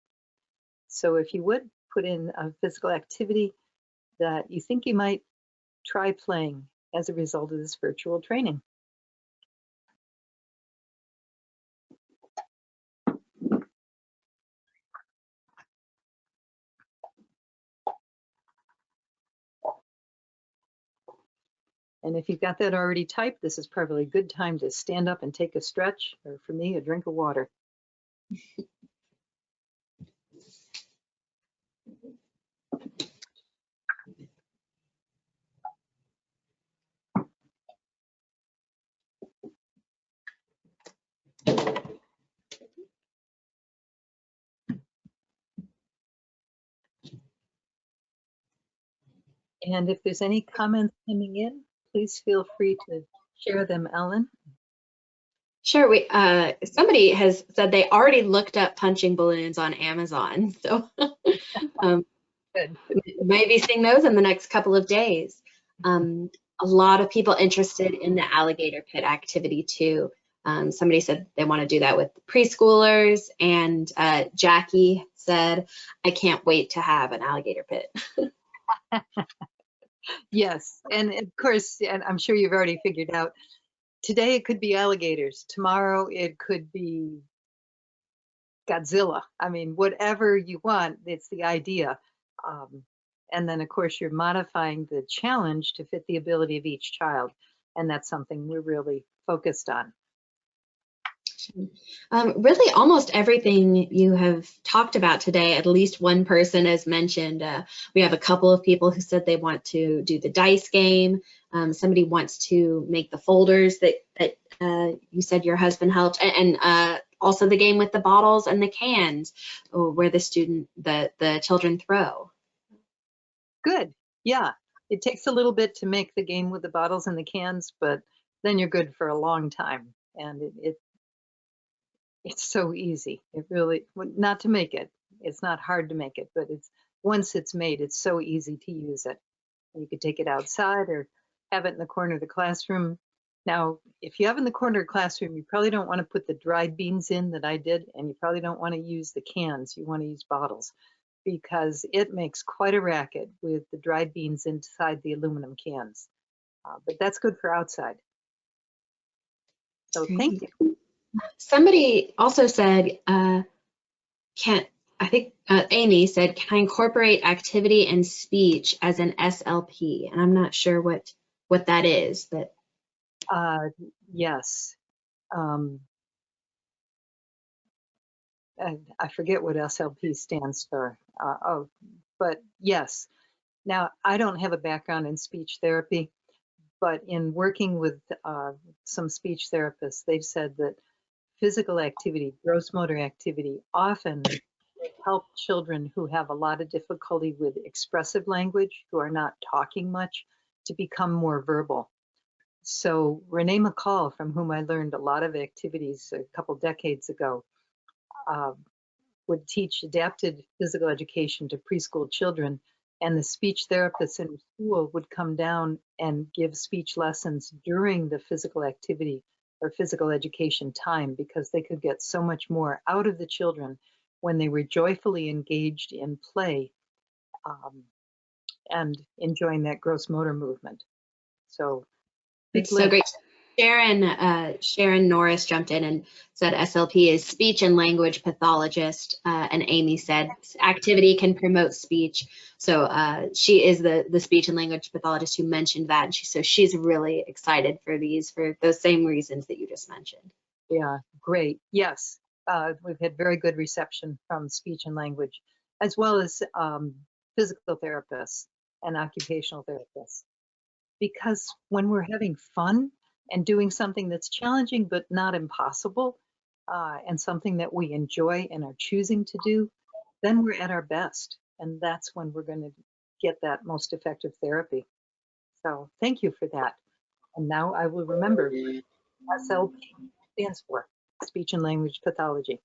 So if you would, put in a physical activity that you think you might try playing as a result of this virtual training. And if you've got that already typed, this is probably a good time to stand up and take a stretch, or for me, a drink of water. And if there's any comments coming in, please feel free to share them, Ellen.
Sure. Somebody has said they already looked up punching balloons on Amazon, so
Good.
maybe seeing those in the next couple of days. A lot of people interested in the alligator pit activity too. Somebody said they want to do that with preschoolers, and Jackie said, I can't wait to have an alligator pit.
Yes, and of course, and I'm sure you've already figured out, today it could be alligators, tomorrow it could be Godzilla. I mean, whatever you want, it's the idea. And then, of course, you're modifying the challenge to fit the ability of each child. And that's something we're really focused on.
Really, almost everything you have talked about today, at least one person has mentioned. We have a couple of people who said they want to do the dice game. Somebody wants to make the folders that you said your husband helped, and also the game with the bottles and the cans, where the children throw.
Good. Yeah. It takes a little bit to make the game with the bottles and the cans, but then you're good for a long time. And it's so easy. It really, not to make it. It's not hard to make it, but once it's made, it's so easy to use it. You could take it outside or have it in the corner of the classroom. Now, if you have in the corner of the classroom, you probably don't want to put the dried beans in that I did, and you probably don't want to use the cans. You want to use bottles, because it makes quite a racket with the dried beans inside the aluminum cans. But that's good for outside. So thank you.
Somebody also said, Amy said, can I incorporate activity and speech as an SLP? And I'm not sure what that is, but.
Yes. I forget what SLP stands for. But yes. Now, I don't have a background in speech therapy, but in working with some speech therapists, they've said that physical activity, gross motor activity, often help children who have a lot of difficulty with expressive language, who are not talking much, to become more verbal. So Renee McCall, from whom I learned a lot of activities a couple decades ago, would teach adapted physical education to preschool children, and the speech therapists in school would come down and give speech lessons during the physical activity or physical education time, because they could get so much more out of the children when they were joyfully engaged in play and enjoying that gross motor movement. So
it's so great. Sharon Norris jumped in and said SLP is speech and language pathologist, and Amy said activity can promote speech. So she is the speech and language pathologist who mentioned that, and so she's really excited for these for those same reasons that you just mentioned.
Yeah, great. Yes, we've had very good reception from speech and language, as well as physical therapists and occupational therapists. Because when we're having fun and doing something that's challenging but not impossible, and something that we enjoy and are choosing to do, then we're at our best. And that's when we're going to get that most effective therapy. So thank you for that. And now I will remember SLP stands for speech and language pathology.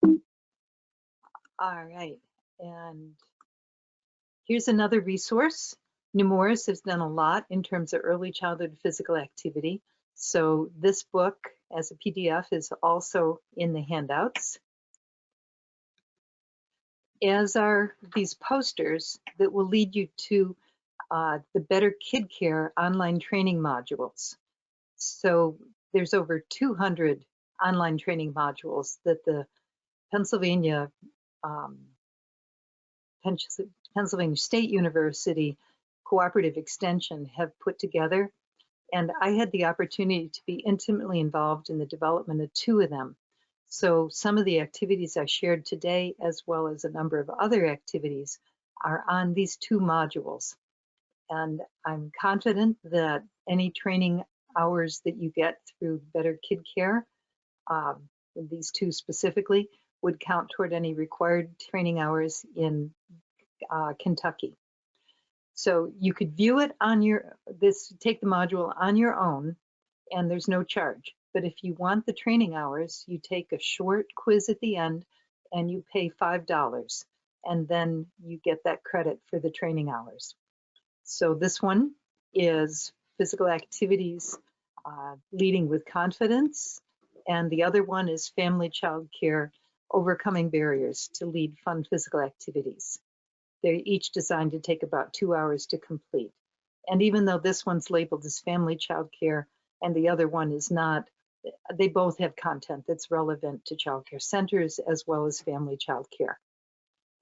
All right. And here's another resource. Nemours has done a lot in terms of early childhood physical activity. So this book as a PDF is also in the handouts, as are these posters that will lead you to the Better Kid Care online training modules. So there's over 200 online training modules that the Pennsylvania State University Cooperative Extension have put together. And I had the opportunity to be intimately involved in the development of 2 of them. So some of the activities I shared today, as well as a number of other activities, are on these 2 modules. And I'm confident that any training hours that you get through Better Kid Care, these 2 specifically, would count toward any required training hours in Kentucky. So you could view it on take the module on your own, and there's no charge. But if you want the training hours, you take a short quiz at the end and you pay $5, and then you get that credit for the training hours. So this one is physical activities Leading with Confidence, and the other one is Family Child Care, Overcoming Barriers to Lead Fun Physical Activities. They're each designed to take about 2 hours to complete. And even though this one's labeled as Family Child Care and the other one is not, they both have content that's relevant to child care centers as well as family child care.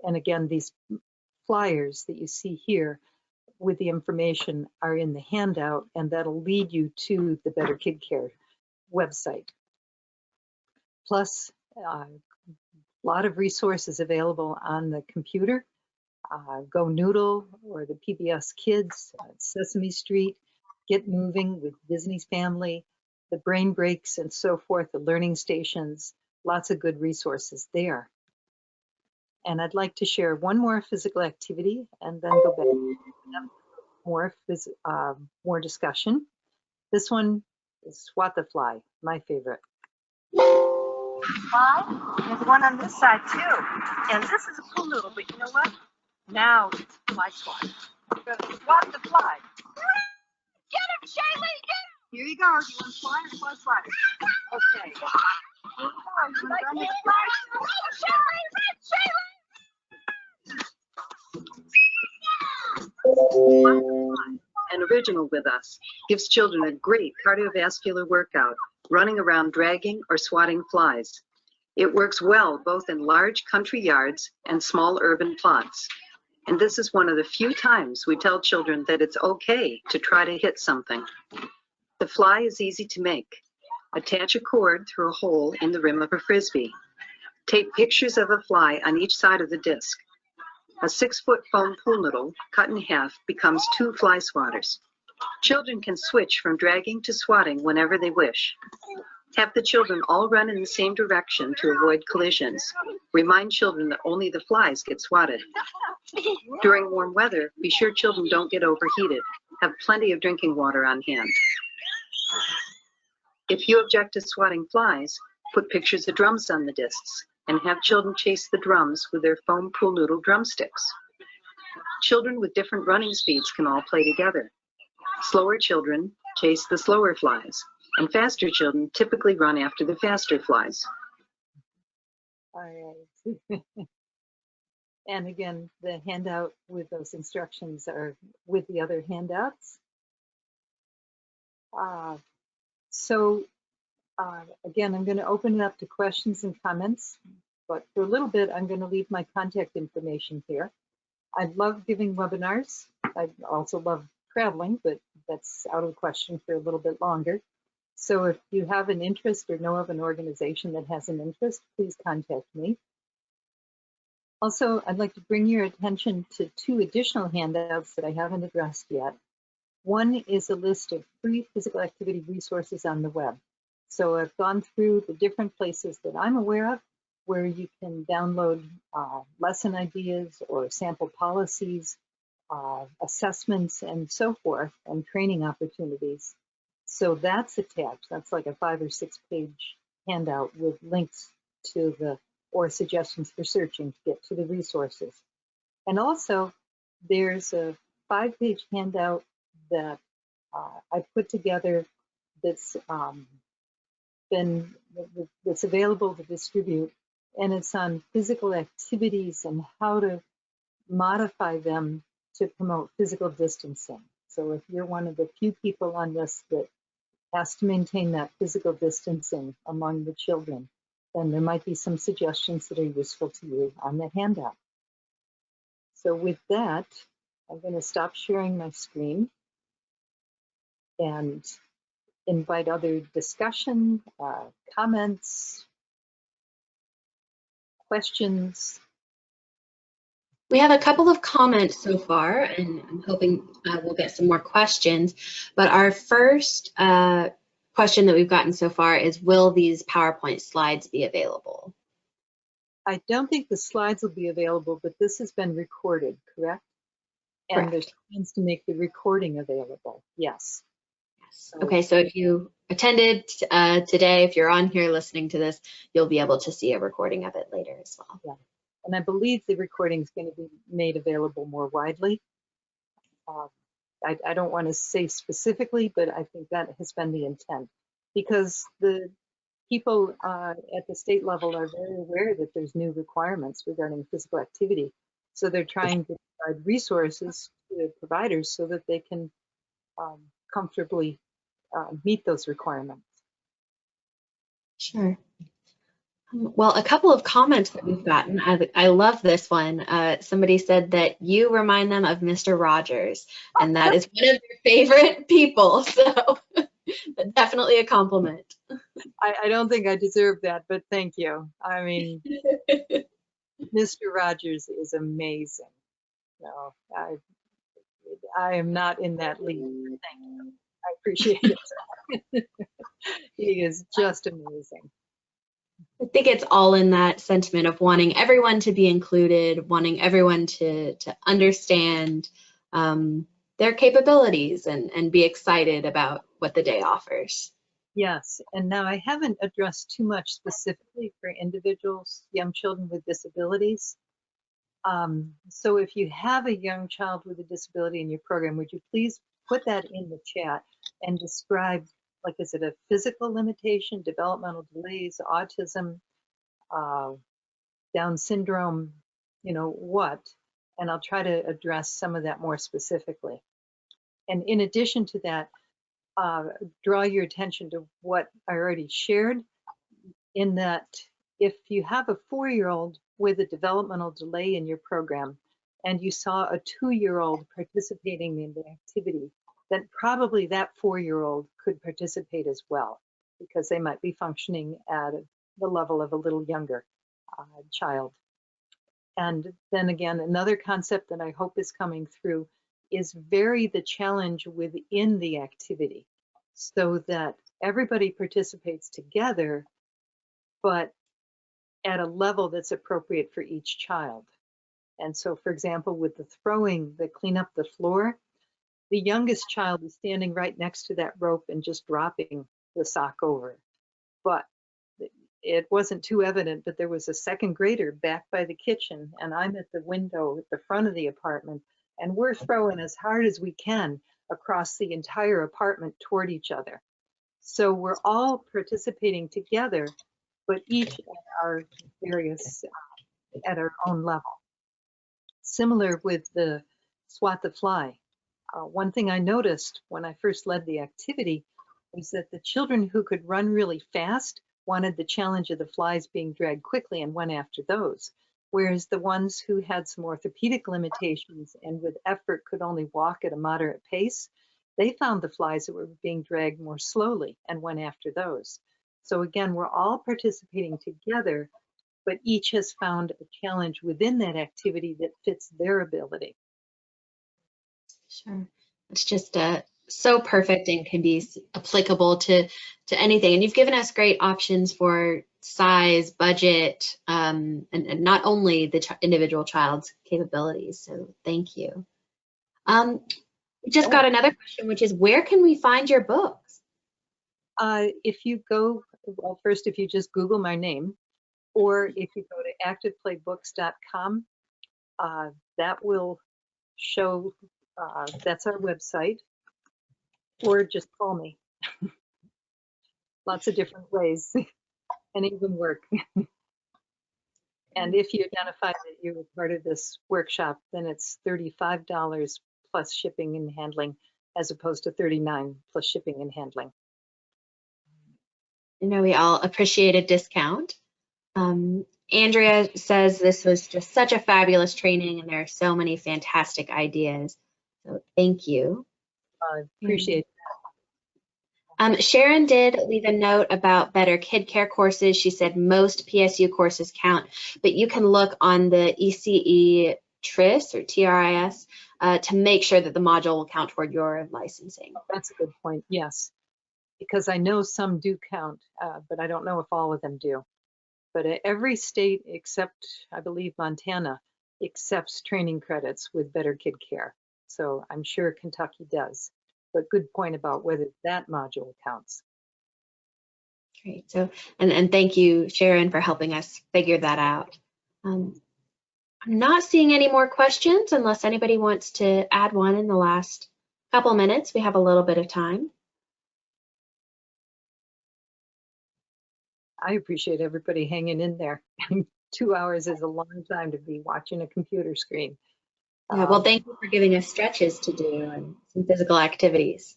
And again, these flyers that you see here with the information are in the handout, and that'll lead you to the Better Kid Care website. Plus, a lot of resources available on the computer. Go Noodle or the PBS Kids, Sesame Street, Get Moving with Disney's Family, the Brain Breaks and so forth, the learning stations, lots of good resources there. And I'd like to share one more physical activity and then go back to more discussion. This one is Swat the Fly, my favorite.
Fly. There's one on this side too. And this is a pool noodle, but you know what? Now it's fly swat. We're gonna swat the fly. Get him, Shaylee! Get him! Here you go. You want to fly or fly swat? Okay. Here you go. You want to run this fly?
Shaylee! An original with us, gives children a great cardiovascular workout, running around dragging or swatting flies. It works well both in large country yards and small urban plots. And this is one of the few times we tell children that it's okay to try to hit something. The fly is easy to make. Attach a cord through a hole in the rim of a Frisbee. Take pictures of a fly on each side of the disc. A 6-foot foam pool noodle cut in half becomes 2 fly swatters. Children can switch from dragging to swatting whenever they wish. Have the children all run in the same direction to avoid collisions. Remind children that only the flies get swatted. During warm weather, be sure children don't get overheated. Have plenty of drinking water on hand. If you object to swatting flies, put pictures of drums on the discs and have children chase the drums with their foam pool noodle drumsticks. Children with different running speeds can all play together. Slower children chase the slower flies, and faster children typically run after the faster flies.
All right. And again, the handout with those instructions are with the other handouts. Again, I'm going to open it up to questions and comments, but for a little bit, I'm going to leave my contact information here. I love giving webinars. I also love traveling, but that's out of the question for a little bit longer. So if you have an interest or know of an organization that has an interest, please contact me. Also, I'd like to bring your attention to 2 additional handouts that I haven't addressed yet. One is a list of free physical activity resources on the web. So I've gone through the different places that I'm aware of where you can download lesson ideas or sample policies, assessments, and so forth, and training opportunities. So that's attached. That's like a 5 or 6 page handout with links to or suggestions for searching to get to the resources. And also, there's a 5-page handout that I put together that's that's available to distribute, and it's on physical activities and how to modify them to promote physical distancing. So if you're one of the few people on this that has to maintain that physical distancing among the children, then there might be some suggestions that are useful to you on the handout. So with that, I'm going to stop sharing my screen and invite other discussion, comments, questions.
We have a couple of comments so far, and I'm hoping we'll get some more questions. But our first question that we've gotten so far is, will these PowerPoint slides be available?
I don't think the slides will be available, but this has been recorded, correct? And
Correct.
there's plans to make the recording available, yes.
Okay, so if you attended today, if you're on here listening to this, you'll be able to see a recording of it later as well.
Yeah. And I believe the recording is going to be made available more widely. I don't want to say specifically, but I think that has been the intent, because the people at the state level are very aware that there's new requirements regarding physical activity. So they're trying to provide resources to providers so that they can comfortably meet those requirements.
Sure. Well, a couple of comments that we've gotten. I love this one. Somebody said that you remind them of Mr. Rogers, and that is one of their favorite people. So definitely a compliment.
I don't think I deserve that, but thank you. I mean, Mr. Rogers is amazing. No, I am not in that league. Thank you. I appreciate it. He is just amazing.
I think it's all in that sentiment of wanting everyone to be included, wanting everyone to understand their capabilities and be excited about what the day offers.
Yes, and now I haven't addressed too much specifically for individuals, young children with disabilities. So if you have a young child with a disability in your program, would you please put that in the chat and describe, like, is it a physical limitation, developmental delays, autism, Down syndrome, you know, what? And I'll try to address some of that more specifically. And in addition to that, draw your attention to what I already shared, in that if you have a 4-year-old with a developmental delay in your program and you saw a 2-year-old participating in the activity, then probably that 4-year-old could participate as well, because they might be functioning at the level of a little younger child. And then again, another concept that I hope is coming through is vary the challenge within the activity so that everybody participates together, but at a level that's appropriate for each child. And so, for example, with the throwing, the clean up the floor, the youngest child is standing right next to that rope and just dropping the sock over. But it wasn't too evident, but there was a second grader back by the kitchen, and I'm at the window at the front of the apartment, and we're throwing as hard as we can across the entire apartment toward each other. So we're all participating together, but each at our various, at our own level. Similar with the swat the fly. One thing I noticed when I first led the activity was that the children who could run really fast wanted the challenge of the flies being dragged quickly and went after those. Whereas the ones who had some orthopedic limitations and with effort could only walk at a moderate pace, they found the flies that were being dragged more slowly and went after those. So again, we're all participating together, but each has found a challenge within that activity that fits their ability.
Sure. It's just so perfect and can be applicable to anything. And you've given us great options for size, budget, and not only the individual child's capabilities. So thank you. We just got another question, which is, where can we find your books?
If you go, well, first, if you just Google my name, or if you go to activeplaybooks.com, that will show, that's our website, or just call me. Lots of different ways, and even work. And if you identify that you were part of this workshop, then it's $35 plus shipping and handling, as opposed to $39 plus shipping and handling.
I know we all appreciate a discount. Andrea says this was just such a fabulous training, and there are so many fantastic ideas. So thank you.
I appreciate
Sharon did leave a note about better kid care courses. She said most PSU courses count, but you can look on the ECE TRIS or TRIS to make sure that the module will count toward your licensing.
That's a good point, yes. Because I know some do count, but I don't know if all of them do. But every state except, I believe, Montana accepts training credits with better kid care. So I'm sure Kentucky does. But good point about whether that module counts.
Great. So, and thank you, Sharon, for helping us figure that out. I'm not seeing any more questions unless anybody wants to add one in the last couple minutes. We have a little bit of time.
I appreciate everybody hanging in there. 2 hours is a long time to be watching a computer screen.
Yeah, well, thank you for giving us stretches to do and some physical activities.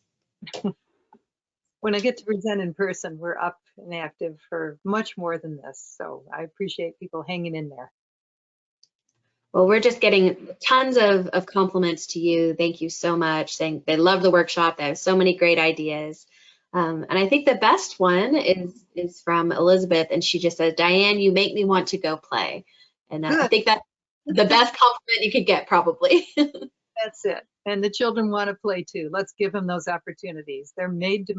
When I get to present in person, we're up and active for much more than this. So I appreciate people hanging in there.
Well, we're just getting tons of compliments to you. Thank you so much. Saying they love the workshop. They have so many great ideas. And I think the best one is from Elizabeth, and she just says, "Diane, you make me want to go play." And I think that's the best compliment you could get, probably.
That's it. And the children want to play too. Let's give them those opportunities. They're made to